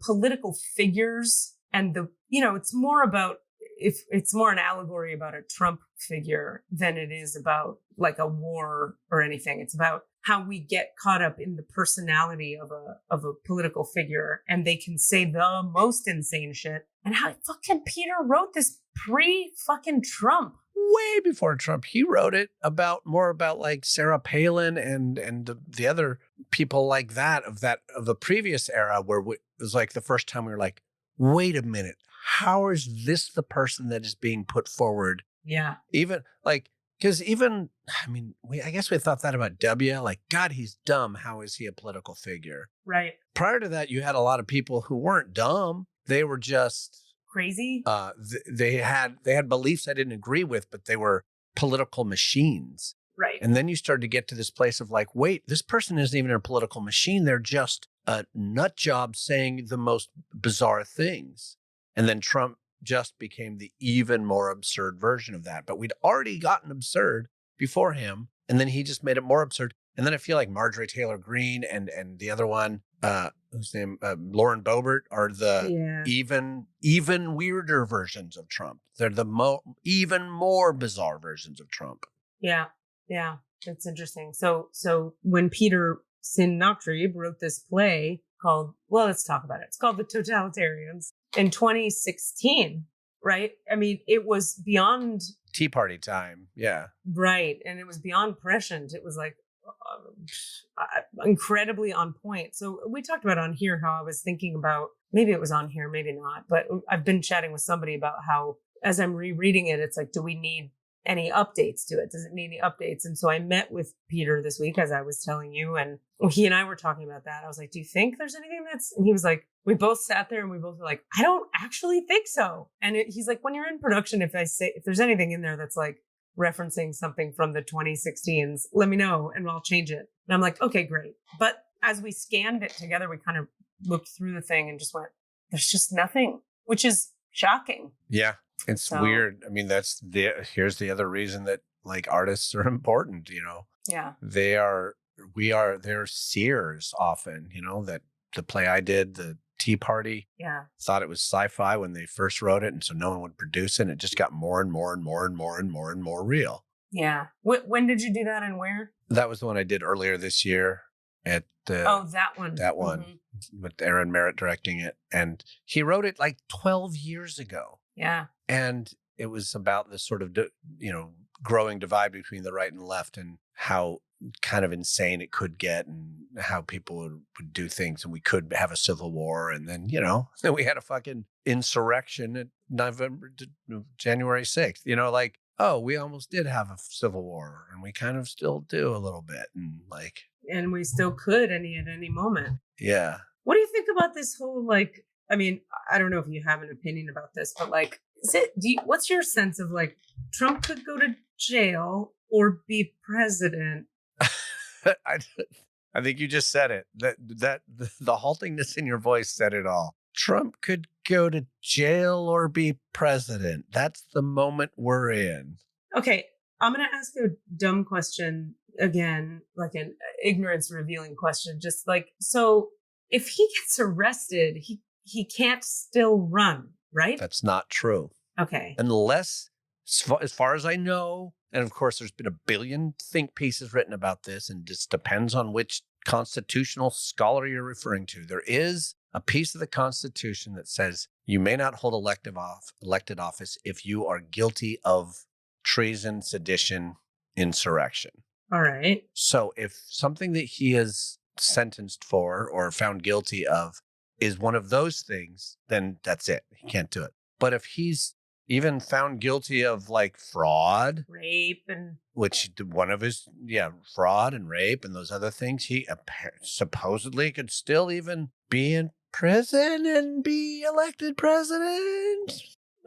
political figures and it's more about, if it's more an allegory about a Trump figure than it is about like a war or anything. It's about how we get caught up in the personality of a political figure and they can say the most insane shit, and how fucking Peter wrote this pre-fucking Trump. way before Trump. He wrote it more about like Sarah Palin and the other people like that of the previous era, where it was like the first time we were like, wait a minute, how is this the person that is being put forward? Yeah. Even like, because I guess we thought that about W. Like, God, he's dumb. How is he a political figure? Right. Prior to that, you had a lot of people who weren't dumb. They were just crazy. They had beliefs I didn't agree with, but they were political machines. Right. And then you started to get to this place of like, wait, this person isn't even a political machine. They're just a nut job saying the most bizarre things. And then Trump just became the even more absurd version of that. But we'd already gotten absurd before him. And then he just made it more absurd. And then I feel like Marjorie Taylor Greene and the other one, whose name, Lauren Boebert, are the even weirder versions of Trump. They're the even more bizarre versions of Trump. Yeah. Yeah. It's interesting. So when Peter Sinatra wrote this play called, well, let's talk about it. It's called The Totalitarians in 2016, right? I mean, it was beyond Tea Party time. Yeah. Right. And it was beyond prescient. It was like incredibly on point. So we talked about on here how I was thinking about, maybe it was on here, maybe not, but I've been chatting with somebody about how, as I'm rereading it, it's like, do we need any updates to it? Does it need any updates? And so I met with Peter this week, as I was telling you, and he and I were talking about that. I was like, do you think there's anything and he was like, we both sat there and we both were like, I don't actually think so. And he's like, when you're in production, if there's anything in there that's like referencing something from the 2016s, let me know and I'll change it. And I'm like, okay, great. But as we scanned it together, we kind of looked through the thing and just went, there's just nothing, which is shocking. Yeah. It's weird. I mean, here's the other reason that like artists are important, you know. Yeah. They're seers often, you know, that the play I did, the Tea Party, thought it was sci-fi when they first wrote it. And so no one would produce it. And it just got more and more and more and more and more and more real. Yeah. When did you do that and where? That was the one I did earlier this year at that one. That one with Aaron Merritt directing it. And he wrote it like 12 years ago. Yeah. And it was about this sort of, growing divide between the right and left and how kind of insane it could get and how people would do things and we could have a civil war. And then, then we had a fucking insurrection at January 6th, we almost did have a civil war and we kind of still do a little bit. And we still could at any moment. Yeah. What do you think about this whole, I don't know if you have an opinion about this, but what's your sense of Trump could go to jail or be president? I think you just said it. That the haltingness in your voice said it all. Trump could go to jail or be president. That's the moment we're in. Okay, I'm going to ask you a dumb question again, like an ignorance revealing question. Just so if he gets arrested, he can't still run, right? That's not true. Okay. Unless, as far as I know, and of course there's been a billion think pieces written about this, and just depends on which constitutional scholar you're referring to. There is a piece of the Constitution that says you may not hold elected office if you are guilty of treason, sedition, insurrection. All right. So if something that he is sentenced for or found guilty of is one of those things, then that's it. He can't do it. But if he's even found guilty of fraud, rape, and which one of his, fraud and rape and those other things, he supposedly could still even be in prison and be elected president.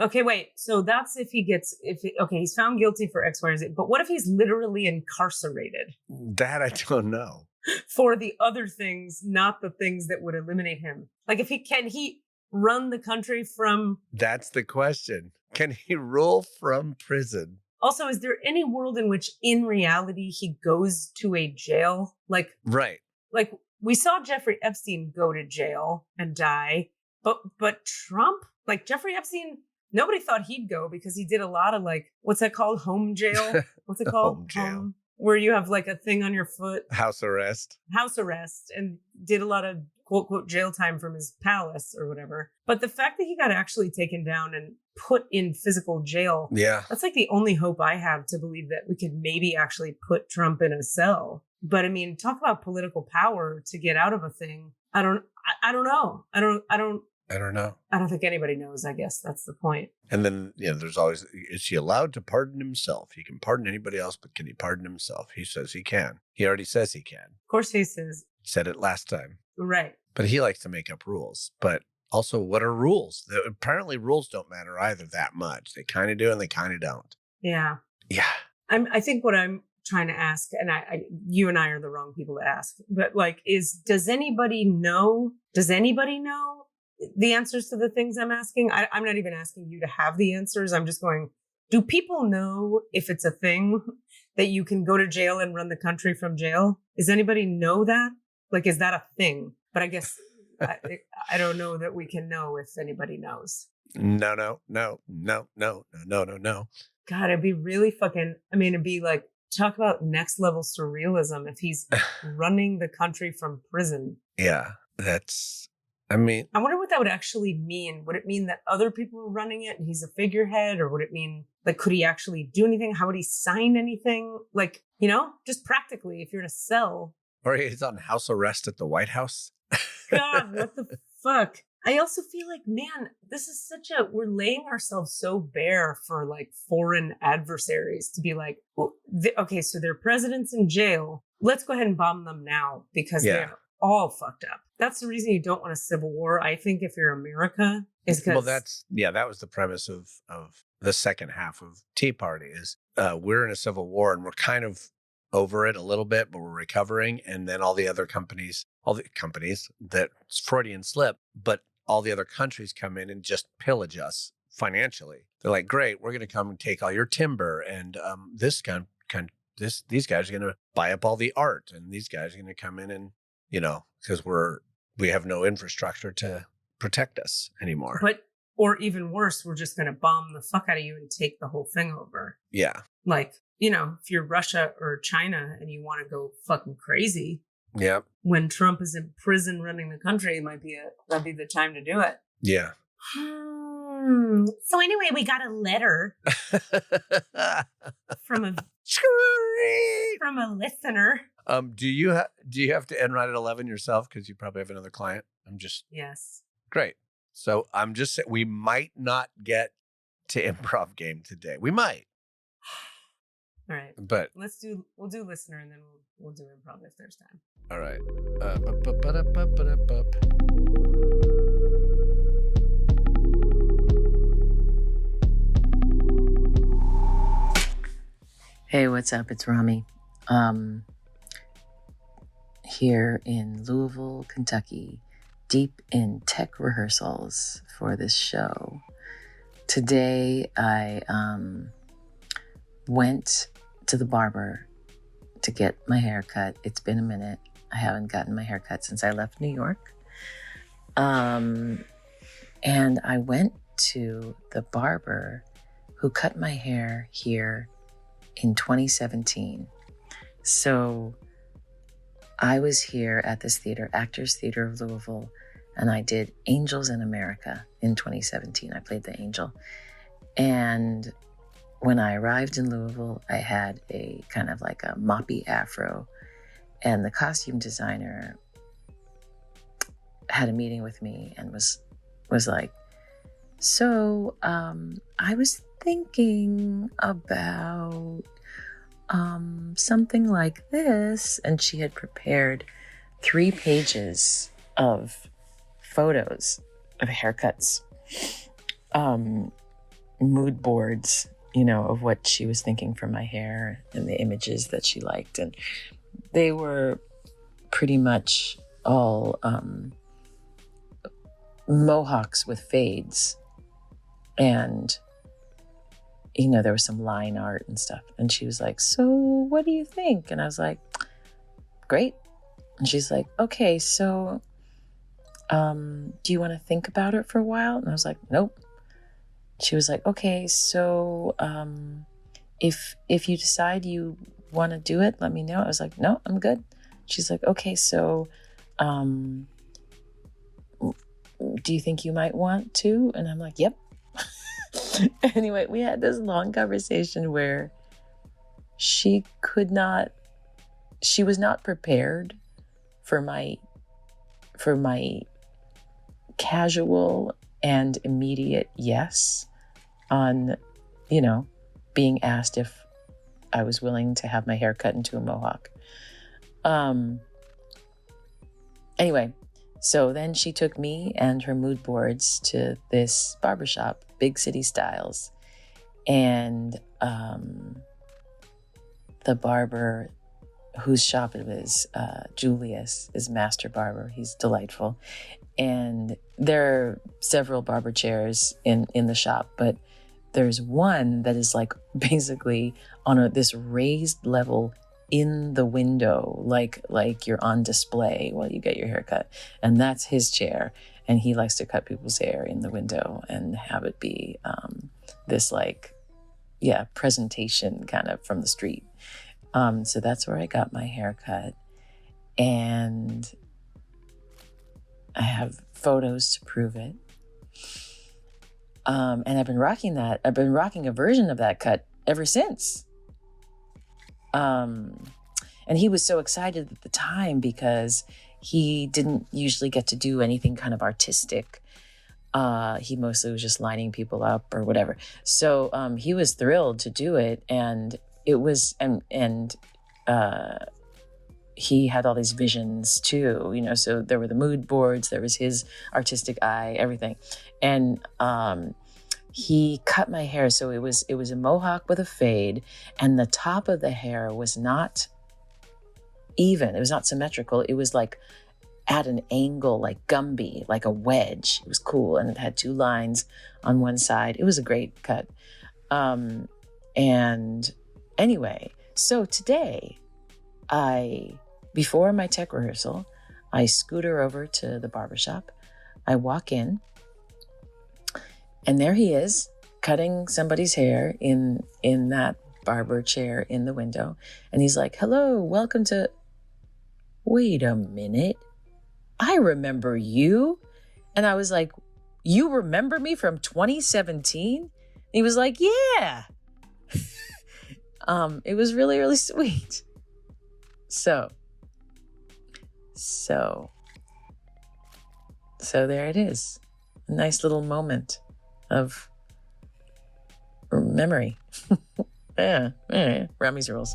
Okay, wait. So that's if he's found guilty for X, Y, or Z. But what if he's literally incarcerated? That I don't know. For the other things, not the things that would eliminate him. Can he run the country from? That's the question. Can he rule from prison? Also, is there any world in which, in reality, he goes to a jail? Right. We saw Jeffrey Epstein go to jail and die, but Trump, Jeffrey Epstein, nobody thought he'd go because he did a lot of what's that called? Home jail? What's it called? Home jail. Where you have a thing on your foot. House arrest. And did a lot of quote, quote, jail time from his palace or whatever. But the fact that he got actually taken down and put in physical jail, Yeah. that's like the only hope I have to believe that we could maybe actually put Trump in a cell. But I mean, talk about political power to get out of a thing. I don't know. I don't know. I don't think anybody knows, I guess. That's the point. And then, there's always, is he allowed to pardon himself? He can pardon anybody else, but can he pardon himself? He says he can. He already says he can. Of course he says. Said it last time. Right. But he likes to make up rules. But also, what are rules? Apparently, rules don't matter either that much. They kind of do and they kind of don't. Yeah. Yeah. I think what I'm trying to ask, and you and I are the wrong people to ask, but like, does anybody know the answers to the things I'm asking? I'm not even asking you to have the answers. I'm just going, do people know if it's a thing that you can go to jail and run the country from jail? Does anybody know that? Like, is that a thing? But I guess I don't know that we can know if anybody knows. No. God, it'd be really it'd be like, talk about next level surrealism if he's running the country from prison. Yeah, I wonder what that would actually mean. Would it mean that other people are running it and he's a figurehead? Or would it mean, like, could he actually do anything? How would he sign anything? Like, just practically, if you're in a cell. Or he's on house arrest at the White House. God, what the fuck? I also feel like, man, this is we're laying ourselves so bare for like foreign adversaries to be like, well, okay, so their president's in jail. Let's go ahead and bomb them now because they're all fucked up. That's the reason you don't want a civil war. I think if you're America, is because that was the premise of the second half of Tea Party is we're in a civil war and we're kind of over it a little bit, but we're recovering. And then all the companies, that's Freudian slip, but all the other countries come in and just pillage us financially. They're like, great, we're going to come and take all your timber. And these guys are going to buy up all the art. And these guys are going to come in and, because we have no infrastructure to protect us anymore. Or even worse, we're just going to bomb the fuck out of you and take the whole thing over. Yeah. Like, if you're Russia or China and you want to go fucking crazy. Yeah. When Trump is in prison running the country, that'd be the time to do it. Yeah. So anyway, we got a letter from a listener. Do you have to end right at 11 yourself? Because you probably have another client. Yes. Great. So I'm just saying we might not get to improv game today. We might. All right. But we'll do listener and then we'll do improv if there's time. All right. Hey, what's up? It's Rami. Here in Louisville, Kentucky, deep in tech rehearsals for this show. Today, I went to the barber to get my hair cut. It's been a minute. I haven't gotten my hair cut since I left New York. And I went to the barber who cut my hair here in 2017. So I was here at this theater, Actors Theater of Louisville, and I did Angels in America in 2017. I played the angel. And when I arrived in Louisville, I had a kind of like a moppy afro, and the costume designer had a meeting with me and was like, so I was thinking about something like this. And she had prepared 3 pages of photos of haircuts, mood boards, of what she was thinking for my hair and the images that she liked. And they were pretty much all mohawks with fades. And, there was some line art and stuff. And she was like, so what do you think? And I was like, great. And she's like, okay, so do you want to think about it for a while? And I was like, nope. She was like, okay, so if you decide you want to do it, let me know. I was like, no, I'm good. She's like, okay, so do you think you might want to? And I'm like, yep. Anyway, we had this long conversation where she was not prepared for my casual and immediate yes on, being asked if I was willing to have my hair cut into a mohawk. Anyway, so then she took me and her mood boards to this barbershop, Big City Styles. And the barber whose shop it was, Julius, is master barber. He's delightful. And there are several barber chairs in the shop, but there's one that is like basically on this raised level in the window, like you're on display while you get your hair cut. And that's his chair. And he likes to cut people's hair in the window and have it be this presentation kind of from the street. So that's where I got my hair cut. And I have photos to prove it. And I've been rocking that. I've been rocking a version of that cut ever since. And he was so excited at the time because he didn't usually get to do anything kind of artistic. He mostly was just lining people up or whatever. So he was thrilled to do it. And it was, he had all these visions too, so there were the mood boards, there was his artistic eye, everything. And he cut my hair. So it was a mohawk with a fade, and the top of the hair was not even. It was not symmetrical. It was like at an angle, like Gumby, like a wedge. It was cool. And it had 2 lines on one side. It was a great cut. And anyway, so today before my tech rehearsal, I scooter over to the barbershop. I walk in, and there he is, cutting somebody's hair in that barber chair in the window. And he's like, "Hello, welcome to..." Wait a minute. I remember you. And I was like, "You remember me from 2017? He was like, "Yeah." It was really, really sweet. So there it is. A nice little moment of memory. Yeah, Rami's rules.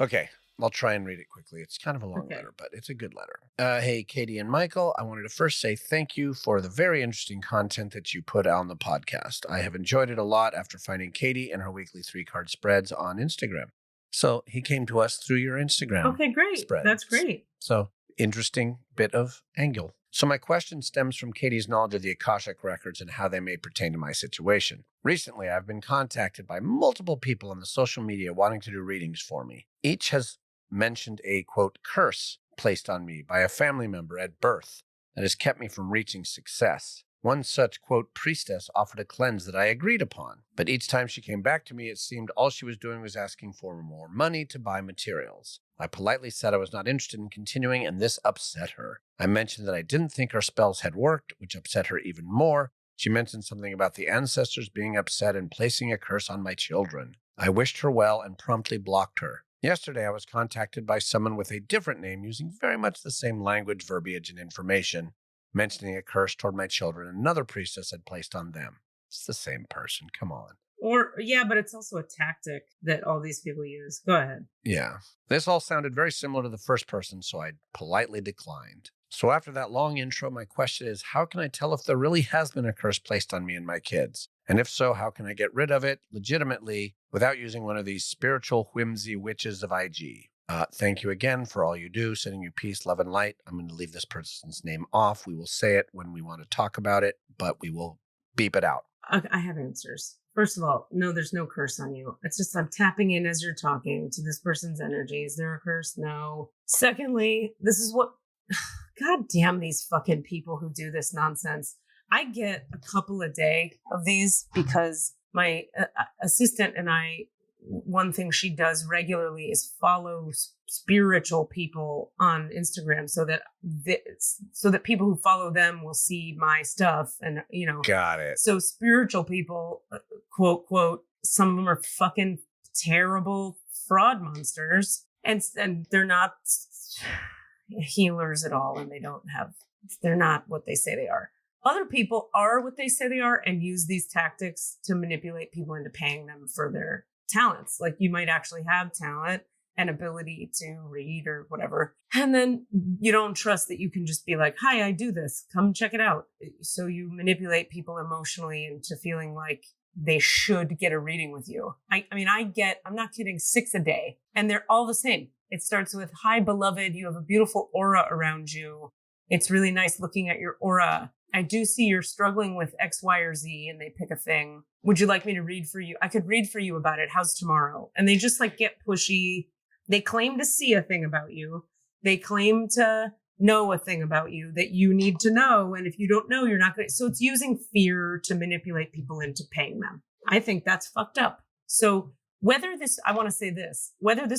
Okay, I'll try and read it quickly. It's kind of a long letter, but it's a good letter. Hey, Katie and Michael, I wanted to first say thank you for the very interesting content that you put out on the podcast. I have enjoyed it a lot after finding Katie and her weekly 3-card spreads on Instagram. So he came to us through your Instagram. Okay, great. Spreads. That's great. So interesting bit of angle. So my question stems from Katie's knowledge of the Akashic Records and how they may pertain to my situation. Recently, I've been contacted by multiple people on the social media wanting to do readings for me. Each has mentioned a, quote, curse placed on me by a family member at birth that has kept me from reaching success. One such, quote, priestess offered a cleanse that I agreed upon, but each time she came back to me, it seemed all she was doing was asking for more money to buy materials. I politely said I was not interested in continuing, and this upset her. I mentioned that I didn't think our spells had worked, which upset her even more. She mentioned something about the ancestors being upset and placing a curse on my children. I wished her well and promptly blocked her. Yesterday, I was contacted by someone with a different name using very much the same language, verbiage, and information, mentioning a curse toward my children another priestess had placed on them. It's the same person. Come on. But it's also a tactic that all these people use. Go ahead. Yeah. This all sounded very similar to the first person, so I politely declined. So after that long intro, my question is, how can I tell if there really has been a curse placed on me and my kids? And if so, how can I get rid of it legitimately without using one of these spiritual whimsy witches of IG? Thank you again for all you do. Sending you peace, love, and light. I'm going to leave this person's name off. We will say it when we want to talk about it, but we will beep it out. I have answers. First of all, no, there's no curse on you. It's just I'm tapping in as you're talking to this person's energy. Is there a curse? No. Secondly, this is what... God damn these fucking people who do this nonsense. I get a couple a day of these because my assistant and I one thing she does regularly is follow spiritual people on Instagram so that people who follow them will see my stuff. And, Got it. So spiritual people, quote, quote, some of them are fucking terrible fraud monsters, and they're not healers at all. And they're not what they say they are. Other people are what they say they are and use these tactics to manipulate people into paying them for their talents. Like you might actually have talent and ability to read or whatever. And then you don't trust that you can just be like, hi, I do this. Come check it out. So you manipulate people emotionally into feeling like they should get a reading with you. I'm not kidding, 6 a day. And they're all the same. It starts with, hi, beloved, you have a beautiful aura around you. It's really nice looking at your aura. I do see you're struggling with X, Y, or Z, and they pick a thing. Would you like me to read for you? I could read for you about it. How's tomorrow? And they just like get pushy. They claim to see a thing about you. They claim to know a thing about you that you need to know. And if you don't know, you're not going to. So it's using fear to manipulate people into paying them. I think that's fucked up. So whether this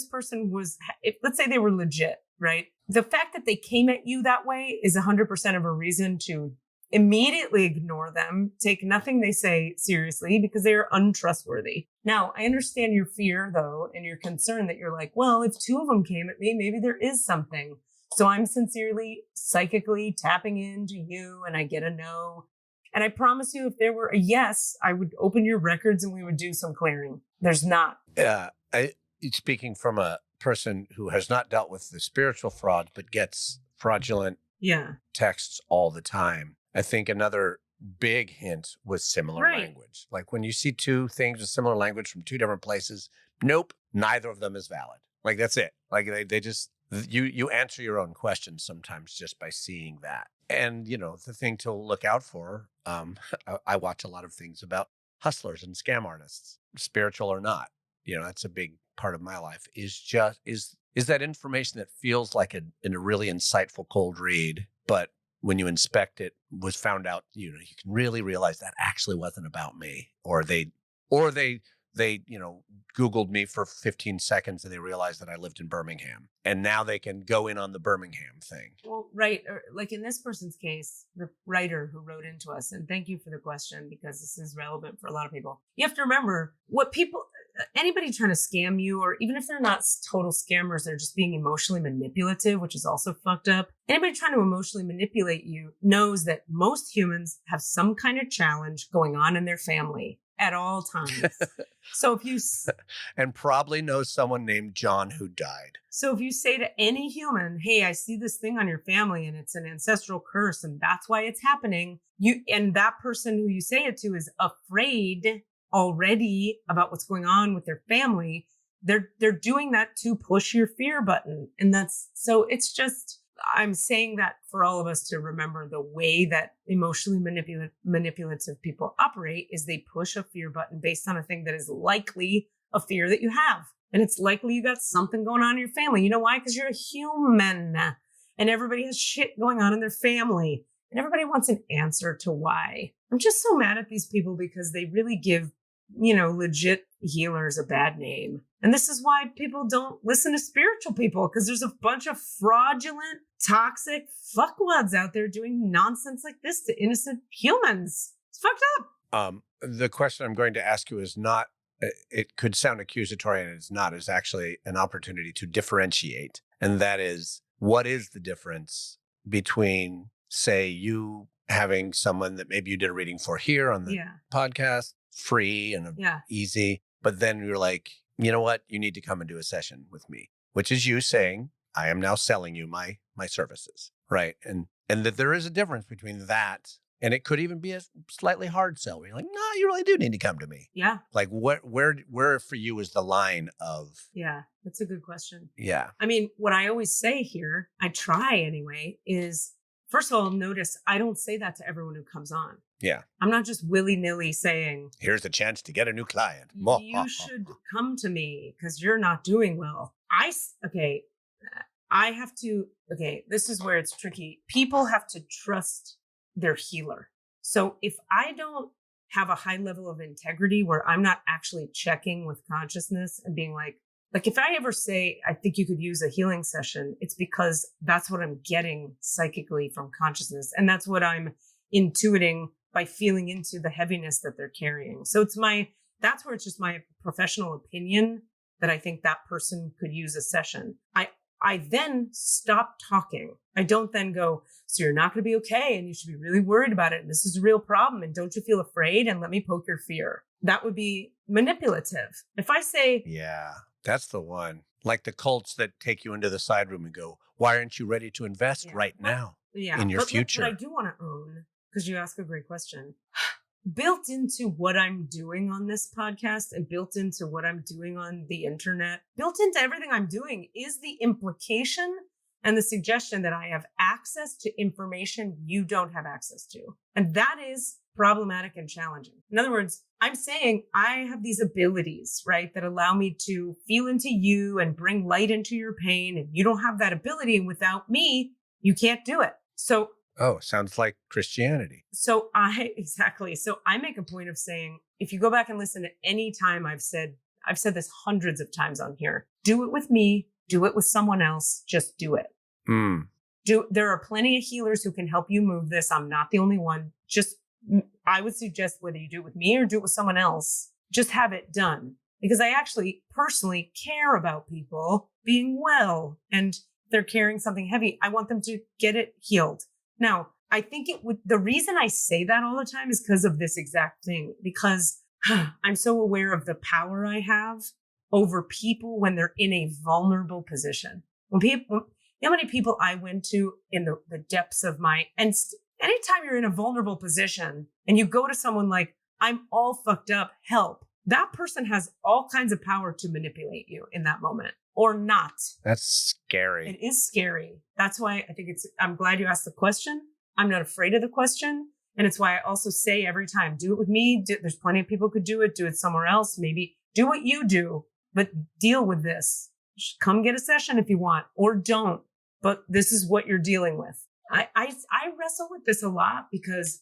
person was, let's say they were legit, right? The fact that they came at you that way is 100% of a reason to immediately ignore them, take nothing they say seriously because they are untrustworthy. Now, I understand your fear though, and your concern that you're like, well, if 2 of them came at me, maybe there is something. So I'm sincerely, psychically tapping into you and I get a no. And I promise you, if there were a yes, I would open your records and we would do some clearing. There's not. Speaking from a person who has not dealt with the spiritual fraud, but gets fraudulent texts all the time. I think another big hint was similar language. Like when you see 2 things with similar language from 2 different places, nope, neither of them is valid. Like that's it. Like they just, you answer your own questions sometimes just by seeing that. And, the thing to look out for, I watch a lot of things about hustlers and scam artists, spiritual or not. That's a big part of my life is that information that feels like a really insightful cold read, but when you inspect it, was found out, you can really realize that actually wasn't about me, or they Googled me for 15 seconds and they realized that I lived in Birmingham, and now they can go in on the Birmingham thing. Well, right. Or like in this person's case, the writer who wrote into us, and thank you for the question because this is relevant for a lot of people. You have to remember anybody trying to scam you, or even if they're not total scammers, they're just being emotionally manipulative, which is also fucked up. Anybody trying to emotionally manipulate you knows that most humans have some kind of challenge going on in their family at all times. So if you and probably knows someone named John who died. So if you say to any human, hey, I see this thing on your family and it's an ancestral curse and that's why it's happening, and that person who you say it to is afraid already about what's going on with their family, they're doing that to push your fear button. And it's just, I'm saying that for all of us to remember the way that emotionally manipulative people operate is they push a fear button based on a thing that is likely a fear that you have. And it's likely you got something going on in your family. You know why? Because you're a human and everybody has shit going on in their family and everybody wants an answer to why. I'm just so mad at these people because they really give, legit healers a bad name. And this is why people don't listen to spiritual people, because there's a bunch of fraudulent, toxic fuckwads out there doing nonsense like this to innocent humans. It's fucked up. The question I'm going to ask you is not, it could sound accusatory and it's not, it's actually an opportunity to differentiate. And that is, what is the difference between, say, you having someone that maybe you did a reading for here on the podcast, free and easy, but then you're like, you know what, you need to come and do a session with me, which is you saying, I am now selling you my services, right? And that there is a difference between that, and it could even be a slightly hard sell where you're like, no, you really do need to come to me. Yeah. Like where for you is the line of? Yeah, that's a good question. Yeah. I mean, what I always say here, I try anyway, is first of all, notice I don't say that to everyone who comes on. Yeah. I'm not just willy-nilly saying, here's a chance to get a new client. You should come to me because you're not doing well. This is where it's tricky. People have to trust their healer. So if I don't have a high level of integrity where I'm not actually checking with consciousness and being like if I ever say, I think you could use a healing session, it's because that's what I'm getting psychically from consciousness. And that's what I'm intuiting by feeling into the heaviness that they're carrying. So that's where it's just my professional opinion that I think that person could use a session. I then stop talking. I don't then go, so you're not going to be okay. And you should be really worried about it. And this is a real problem. And don't you feel afraid? And let me poke your fear. That would be manipulative. If I say, yeah, that's the one. Like the cults that take you into the side room and go, why aren't you ready to invest right now in your future? But I do want to own, because you ask a great question. Built into what I'm doing on this podcast and built into what I'm doing on the internet, built into everything I'm doing is the implication and the suggestion that I have access to information you don't have access to. And that is problematic and challenging. In other words, I'm saying I have these abilities, right, that allow me to feel into you and bring light into your pain. And you don't have that ability. And without me, you can't do it. So oh, sounds like Christianity. So exactly. So I make a point of saying, if you go back and listen to any time I've said this hundreds of times on here, do it with me, do it with someone else, just do it. There are plenty of healers who can help you move this. I'm not the only one. I would suggest whether you do it with me or do it with someone else, just have it done. Because I actually personally care about people being well, and they're carrying something heavy. I want them to get it healed. Now, I think the reason I say that all the time is because of this exact thing, because I'm so aware of the power I have over people when they're in a vulnerable position. You know how many people I went to in the depths of anytime you're in a vulnerable position and you go to someone like, I'm all fucked up, help, that person has all kinds of power to manipulate you in that moment or not. That's scary. It is scary. That's why I think I'm glad you asked the question. I'm not afraid of the question. And it's why I also say every time, do it with me. There's plenty of people who could do it somewhere else. Maybe do what you do, but deal with this. Come get a session if you want, or don't. But this is what you're dealing with. I wrestle with this a lot because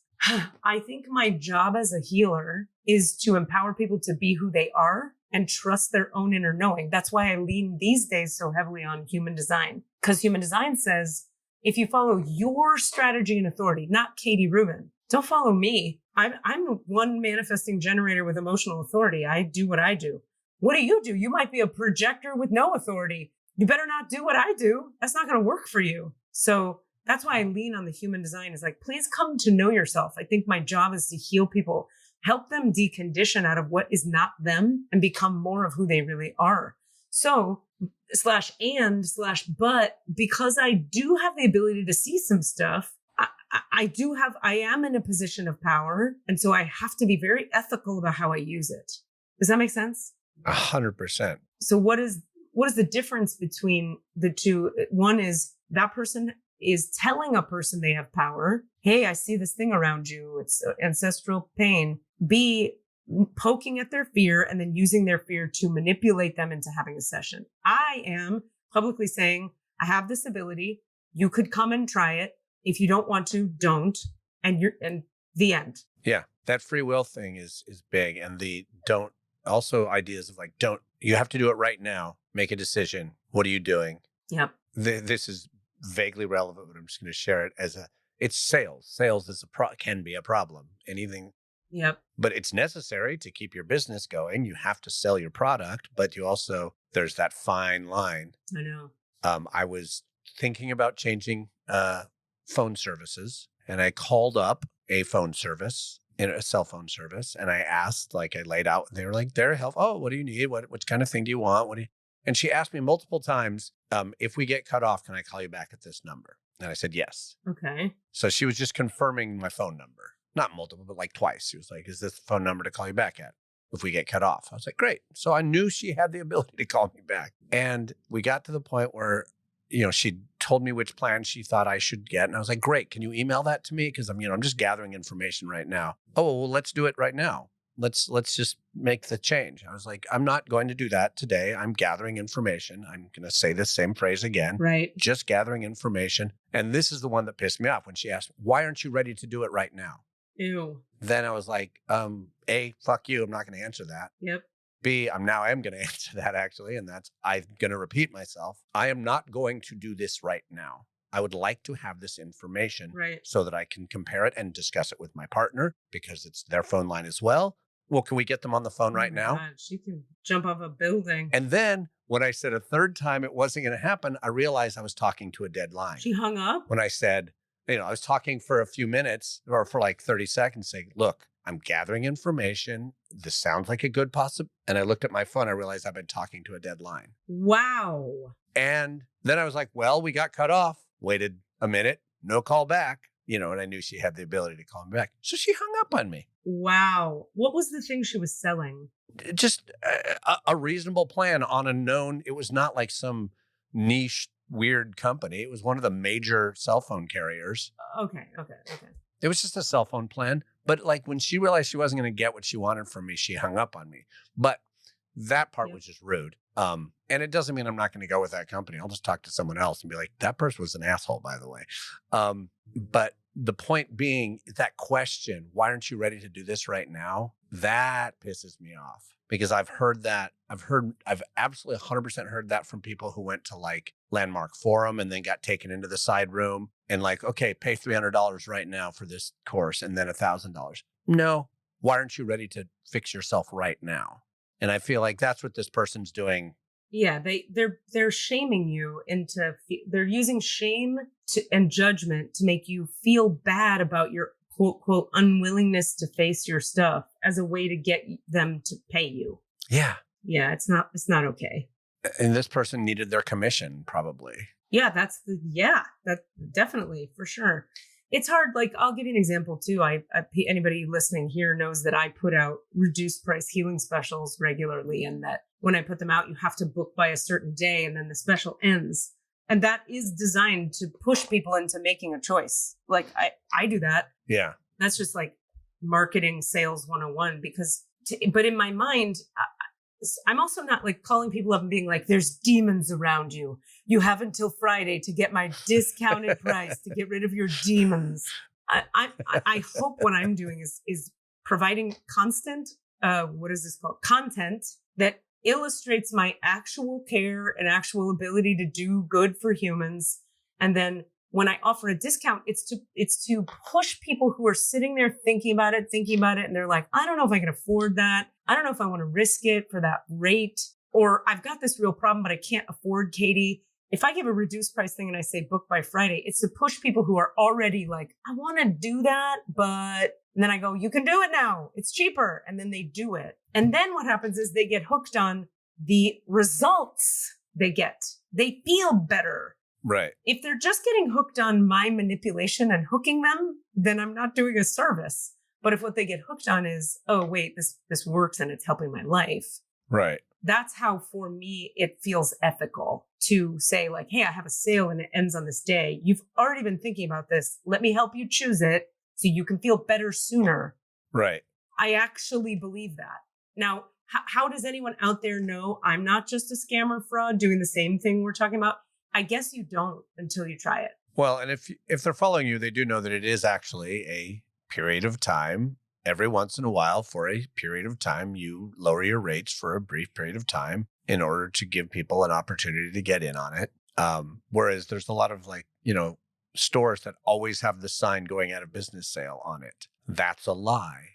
I think my job as a healer is to empower people to be who they are and trust their own inner knowing. That's why I lean these days so heavily on human design, because human design says, if you follow your strategy and authority, not Katie Rubin, don't follow me. I'm one manifesting generator with emotional authority. I do what I do. What do? You might be a projector with no authority. You better not do what I do. That's not going to work for you. So that's why I lean on the human design is like, please come to know yourself. I think my job is to heal people, help them decondition out of what is not them and become more of who they really are. So /but, because I do have the ability to see some stuff, I am in a position of power. And so I have to be very ethical about how I use it. Does that make sense? 100%. So what is the difference between the two? One is that person is telling a person they have power. Hey, I see this thing around you. It's ancestral pain. B, poking at their fear and then using their fear to manipulate them into having a session. I am publicly saying, I have this ability. You could come and try it. If you don't want to, don't. And the end. Yeah. That free will thing is big. And the don't, also ideas of like, you have to do it right now. Make a decision. What are you doing? Yep. This is vaguely relevant, but I'm just going to share it it's sales. Sales is can be a problem. Anything. Yep. But it's necessary to keep your business going. You have to sell your product, but there's that fine line. I know. I was thinking about changing phone services, and I called up a phone service, a cell phone service, and I asked, I laid out, they were like, they're help. Oh, what do you need? What kind of thing do you want? And she asked me multiple times, if we get cut off, can I call you back at this number? And I said, yes. Okay. So she was just confirming my phone number. Not multiple, but twice. She was like, is this the phone number to call you back at if we get cut off? I was like, great. So I knew she had the ability to call me back. And we got to the point where, she told me which plan she thought I should get. And I was like, great. Can you email that to me? Because I'm just gathering information right now. Oh, well, let's do it right now. Let's just make the change. I was like, I'm not going to do that today. I'm gathering information. I'm going to say the same phrase again. Right. Just gathering information. And this is the one that pissed me off when she asked, why aren't you ready to do it right now? Ew. Then I was like, A, fuck you. I'm not going to answer that. Yep. B, I'm going to answer that actually. And that's, I'm going to repeat myself. I am not going to do this right now. I would like to have this information Right. so that I can compare it and discuss it with my partner because it's their phone line as well. Well, can we get them on the phone right now? God, she can jump off a building. And then when I said a third time it wasn't going to happen, I realized I was talking to a dead line. She hung up? When I said, I was talking for a few minutes or for like 30 seconds saying, look, I'm gathering information. This sounds like a good possibility. And I looked at my phone. I realized I've been talking to a dead line. Wow. And then I was like, well, we got cut off. Waited a minute, no call back, and I knew she had the ability to call me back. So she hung up on me. Wow. What was the thing she was selling? Just a reasonable plan on a known, it was not like some niche, weird company. It was one of the major cell phone carriers. Okay. It was just a cell phone plan. But like when she realized she wasn't going to get what she wanted from me, she hung up on me. But that part was just rude. And it doesn't mean I'm not going to go with that company. I'll just talk to someone else and be like, that person was an asshole, by the way. But the point being that question, why aren't you ready to do this right now? That pisses me off because I've heard that. I've absolutely 100% heard that from people who went to like Landmark Forum and then got taken into the side room and like, okay, pay $300 right now for this course and then $1,000. No, why aren't you ready to fix yourself right now? And I feel like that's what this person's doing. Yeah, they're shaming you they're using shame and judgment to make you feel bad about your quote quote unwillingness to face your stuff as a way to get them to pay you. Yeah. Yeah, it's not okay. And this person needed their commission probably. Yeah, that definitely for sure. It's hard. Like, I'll give you an example too. Anybody listening here knows that I put out reduced price healing specials regularly, and that when I put them out, you have to book by a certain day and then the special ends. And that is designed to push people into making a choice. Like I do that. Yeah. That's just like marketing sales 101 but in my mind, I'm also not like calling people up and being like, there's demons around you. You have until Friday to get my discounted price to get rid of your demons. I hope what I'm doing is providing constant, what is this called? Content that illustrates my actual care and actual ability to do good for humans. And then when I offer a discount, it's to push people who are sitting there thinking about it. And they're like, I don't know if I can afford that. I don't know if I want to risk it for that rate, or I've got this real problem, but I can't afford Katie. If I give a reduced price thing and I say book by Friday, it's to push people who are already like, I want to do that, but, and then I go, you can do it now. It's cheaper. And then they do it. And then what happens is they get hooked on the results they get. They feel better. Right. If they're just getting hooked on my manipulation and hooking them, then I'm not doing a service. But if what they get hooked on is, oh, wait, this works and it's helping my life. Right. That's how, for me, it feels ethical to say like, hey, I have a sale and it ends on this day. You've already been thinking about this. Let me help you choose it so you can feel better sooner. Right. I actually believe that. Now, how does anyone out there know I'm not just a scammer fraud doing the same thing we're talking about? I guess you don't until you try it. Well, and if they're following you, they do know that it is actually a period of time. Every once in a while, for a period of time, you lower your rates for a brief period of time in order to give people an opportunity to get in on it. Whereas there's a lot of stores that always have the sign going out of business sale on it. That's a lie.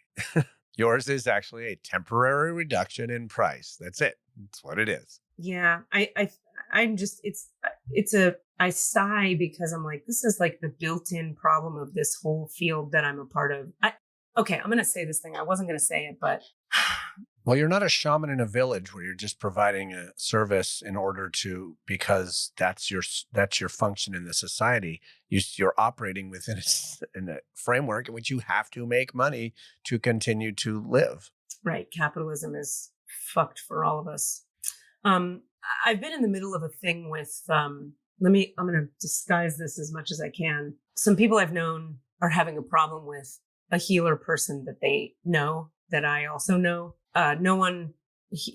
Yours is actually a temporary reduction in price. That's it. That's what it is. Yeah, I'm just, I sigh because I'm like, this is like the built-in problem of this whole field that I'm a part of. Okay, I'm going to say this thing. I wasn't going to say it, but. Well, you're not a shaman in a village where you're just providing a service because that's your function in the society. You're operating within a framework in which you have to make money to continue to live. Right. Capitalism is fucked for all of us. I've been in the middle of a thing with, I'm going to disguise this as much as I can. Some people I've known are having a problem with a healer person that they know, that I also know. No one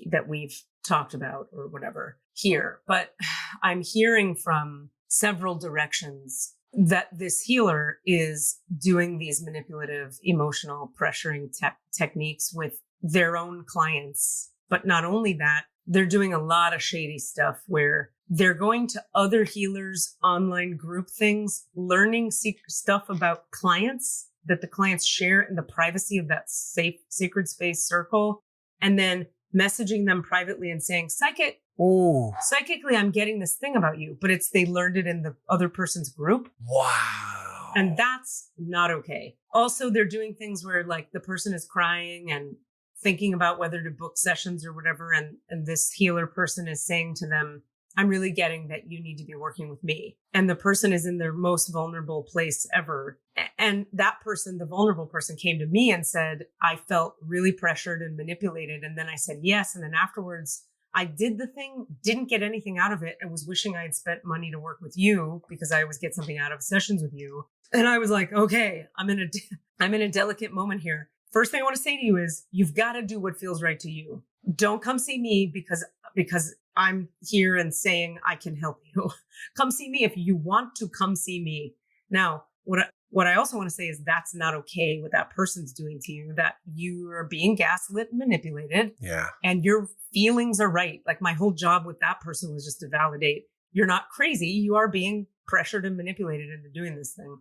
that we've talked about or whatever here, but I'm hearing from several directions that this healer is doing these manipulative, emotional pressuring techniques with their own clients. But not only that, they're doing a lot of shady stuff where they're going to other healers' online group things, learning secret stuff about clients that the clients share in the privacy of that safe, sacred space circle, and then messaging them privately and saying, psychically, I'm getting this thing about you, but they learned it in the other person's group. Wow. And that's not okay. Also, they're doing things where like the person is crying and thinking about whether to book sessions or whatever. And this healer person is saying to them, I'm really getting that you need to be working with me. And the person is in their most vulnerable place ever. And that person, the vulnerable person, came to me and said, I felt really pressured and manipulated. And then I said, yes. And then afterwards, I did the thing, didn't get anything out of it, and was wishing I had spent money to work with you because I always get something out of sessions with you. And I was like, okay, I'm in a delicate moment here. First thing I want to say to you is you've got to do what feels right to you. Don't come see me because I'm here and saying I can help you. Come see me if you want to come see me. Now, what I also want to say is that's not okay what that person's doing to you, that you are being gaslit and manipulated. Yeah. And your feelings are right. Like my whole job with that person was just to validate you're not crazy. You are being pressured and manipulated into doing this thing.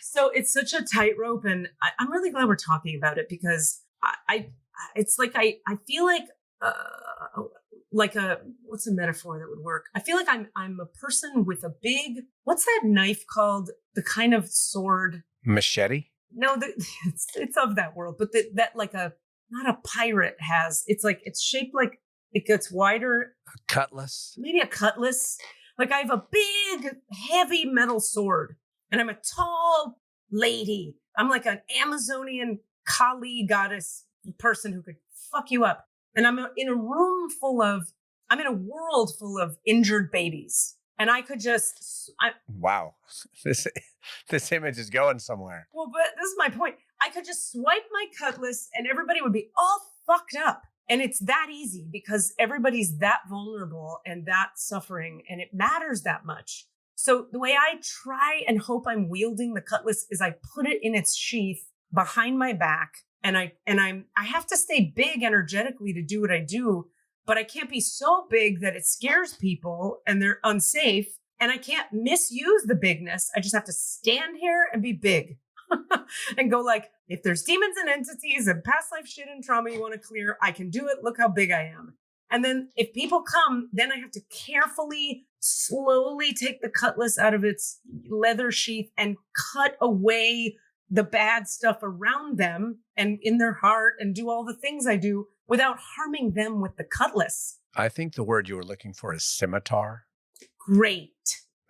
So it's such a tightrope, and I'm really glad we're talking about it because it's like I feel like what's a metaphor that would work? I feel like I'm a person with a big, what's that knife called? The kind of sword. Machete? No, it's of that world, but that like not a pirate has. It's like it's shaped like it gets wider. A cutlass? Maybe a cutlass. Like I have a big, heavy metal sword, and I'm a tall lady. I'm like an Amazonian Kali goddess person who could fuck you up. And I'm in a world full of injured babies. And I could just... Wow. This image is going somewhere. Well, but this is my point. I could just swipe my cutlass and everybody would be all fucked up. And it's that easy because everybody's that vulnerable and that suffering, and it matters that much. So the way I try and hope I'm wielding the cutlass is I put it in its sheath behind my back, and I have to stay big energetically to do what I do, but I can't be so big that it scares people and they're unsafe, and I can't misuse the bigness. I just have to stand here and be big. And go like, if there's demons and entities and past life shit and trauma you want to clear, I can do it. Look how big I am. And then if people come, then I have to carefully, slowly take the cutlass out of its leather sheath and cut away the bad stuff around them and in their heart and do all the things I do without harming them with the cutlass. I think the word you were looking for is scimitar. Great.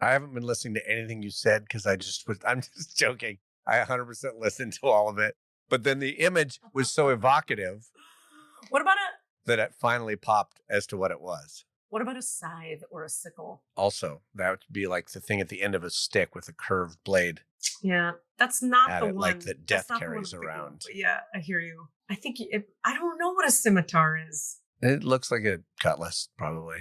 I haven't been listening to anything you said because I'm just joking. I 100% listened to all of it. But then the image was so evocative. What about that it finally popped as to what it was. What about a scythe or a sickle? Also, that would be like the thing at the end of a stick with a curved blade. Yeah, that's not the one. Like that death carries around. Yeah, I hear you. I think I don't know what a scimitar is. It looks like a cutlass, probably.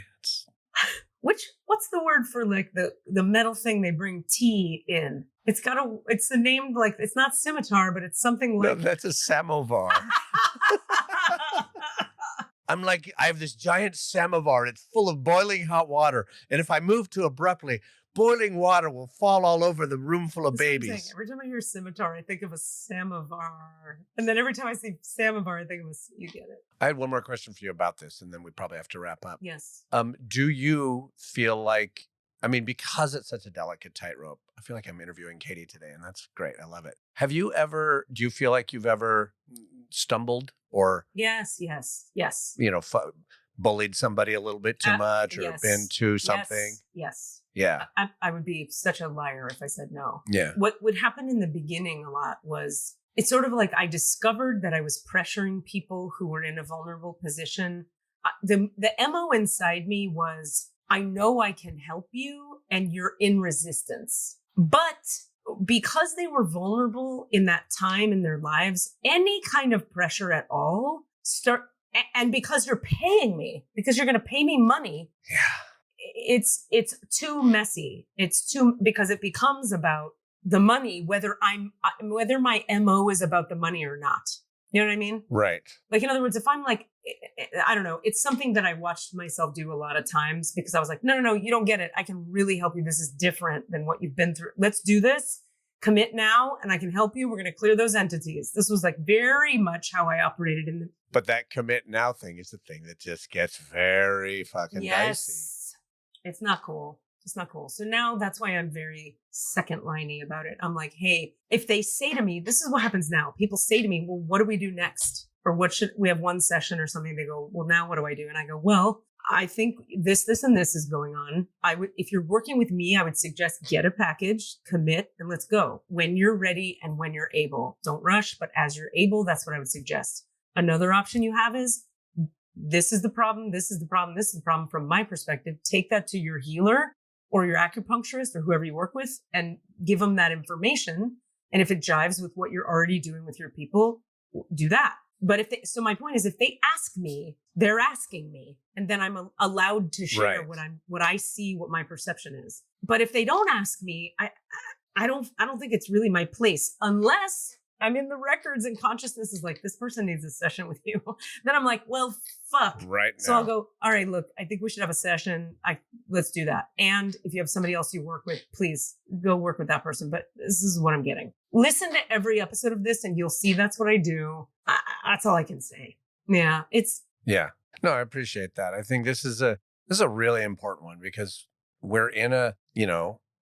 What's the word for like the metal thing they bring tea in? It's the name, like, it's not scimitar, but it's something like... No, that's a samovar. I'm like, I have this giant samovar. It's full of boiling hot water. And if I move too abruptly, boiling water will fall all over the room full of babies. Every time I hear scimitar, I think of a samovar. And then every time I see samovar, I think of you get it. I had one more question for you about this, and then we probably have to wrap up. Yes. Do you feel like, because it's such a delicate tightrope, I feel like I'm interviewing Katie today, and that's great. I love it. Do you feel like you've ever stumbled or... Yes. Bullied somebody a little bit too much or yes. been to something? Yes. Yeah. I would be such a liar if I said no. Yeah. What would happen in the beginning a lot was, it's sort of like I discovered that I was pressuring people who were in a vulnerable position. The MO inside me was, I know I can help you and you're in resistance. But because they were vulnerable in that time in their lives, any kind of pressure at all and because you're paying me, because you're going to pay me money. Yeah. it's too messy. Because it becomes about the money, whether my MO is about the money or not. You know what I mean? Right. Like, in other words, if I'm like, I don't know, it's something that I watched myself do a lot of times because I was like, no, you don't get it. I can really help you. This is different than what you've been through. Let's do this. Commit now and I can help you. We're going to clear those entities. This was like very much how I operated But that commit now thing is the thing that just gets very fucking dicey. It's not cool. It's not cool. So now that's why I'm very second liney about it. I'm like, hey, if they say to me, this is what happens now. People say to me, well, what do we do next? Or what should we have one session or something? They go, well, now what do I do? And I go, well, I think this, and this is going on. If you're working with me, I would suggest get a package, commit, and let's go. When you're ready and when you're able. Don't rush, but as you're able, that's what I would suggest. Another option you have is, this is the problem, this is the problem, this is the problem from my perspective. Take that to your healer or your acupuncturist or whoever you work with and give them that information. And if it jives with what you're already doing with your people, do that. But so my point is, if they ask me, they're asking me, and then I'm allowed to share what I see, what my perception is. But if they don't ask me, I don't think it's really my place unless I'm in the records and consciousness is like, this person needs a session with you. Then I'm like, well, fuck. Right now. So I'll go, all right, look, I think we should have a session. Let's do that. And if you have somebody else you work with, please go work with that person. But this is what I'm getting. Listen to every episode of this and you'll see that's what I do. That's all I can say. Yeah. Yeah. No, I appreciate that. I think this is a really important one because we're in a,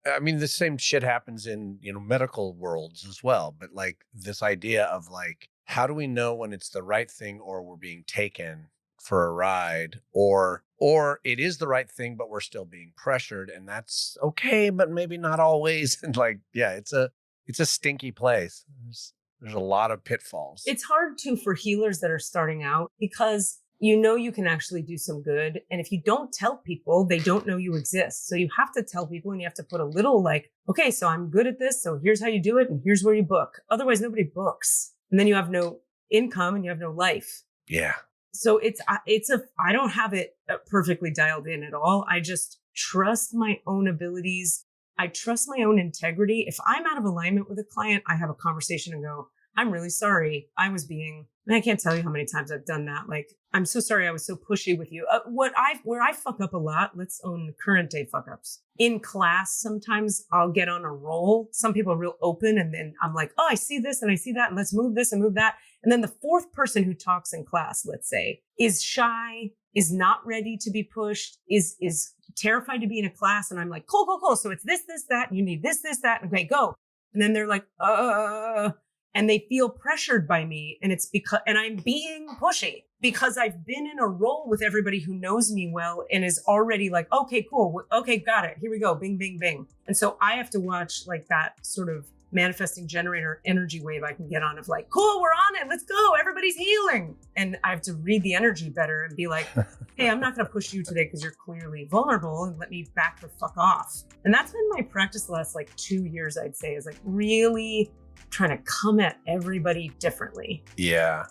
I mean, the same shit happens in, medical worlds as well. But like this idea of like, how do we know when it's the right thing or we're being taken for a ride or it is the right thing, but we're still being pressured and that's okay, but maybe not always. And like, yeah, it's a stinky place. There's a lot of pitfalls. It's hard too for healers that are starting out because you can actually do some good. And if you don't tell people, they don't know you exist. So you have to tell people and you have to put a little like, okay, so I'm good at this. So here's how you do it. And here's where you book. Otherwise, nobody books. And then you have no income and you have no life. Yeah. So I don't have it perfectly dialed in at all. I just trust my own abilities. I trust my own integrity. If I'm out of alignment with a client, I have a conversation and go, I'm really sorry. And I can't tell you how many times I've done that. Like, I'm so sorry I was so pushy with you. Where I fuck up a lot, let's own current day fuck ups. In class, sometimes I'll get on a roll. Some people are real open and then I'm like, oh, I see this and I see that and let's move this and move that. And then the fourth person who talks in class, let's say, is shy, is not ready to be pushed, is terrified to be in a class. And I'm like, cool. So it's this, that, you need this, that. Okay, go. And then they're like, and they feel pressured by me. And and I'm being pushy because I've been in a role with everybody who knows me well and is already like, okay, cool. Okay, got it. Here we go. Bing, bing, bing. And so I have to watch like that sort of manifesting generator energy wave I can get on of like, cool, we're on it. Let's go. Everybody's healing. And I have to read the energy better and be like, hey, I'm not going to push you today because you're clearly vulnerable and let me back the fuck off. And that's been my practice the last like 2 years, I'd say, is like really trying to come at everybody differently. Yeah.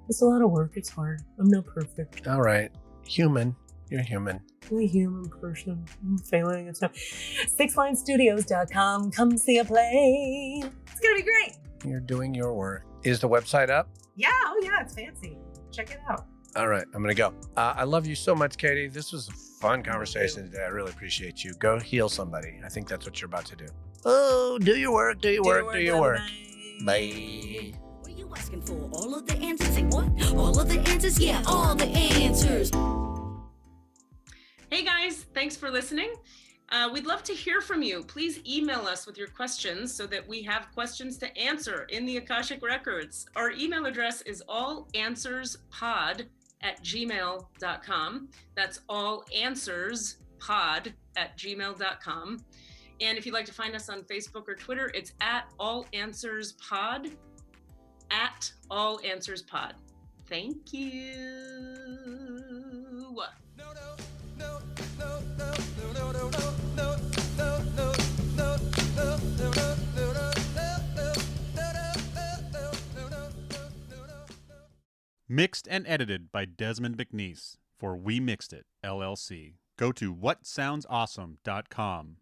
It's a lot of work. It's hard. I'm not perfect. All right. Human. You're human. I'm a human person. I'm failing and stuff. SixLineStudios.com. Come see a play. It's going to be great. You're doing your work. Is the website up? Yeah. Oh, yeah. It's fancy. Check it out. All right. I'm going to go. I love you so much, Katie. This was a fun conversation today. I really appreciate you. Go heal somebody. I think that's what you're about to do. Oh, do your work. Do your work. Bye. What are you asking for? All of the answers? Say what? All of the answers? Yeah, all the answers. Hey guys, thanks for listening. We'd love to hear from you. Please email us with your questions so that we have questions to answer in the Akashic Records. Our email address is allanswerspod@gmail.com. That's allanswerspod@gmail.com. And if you'd like to find us on Facebook or Twitter, it's @allanswerspod, @allanswerspod. Thank you. Mixed and edited by Desmond McNeese for We Mixed It, LLC. Go to whatsoundsawesome.com.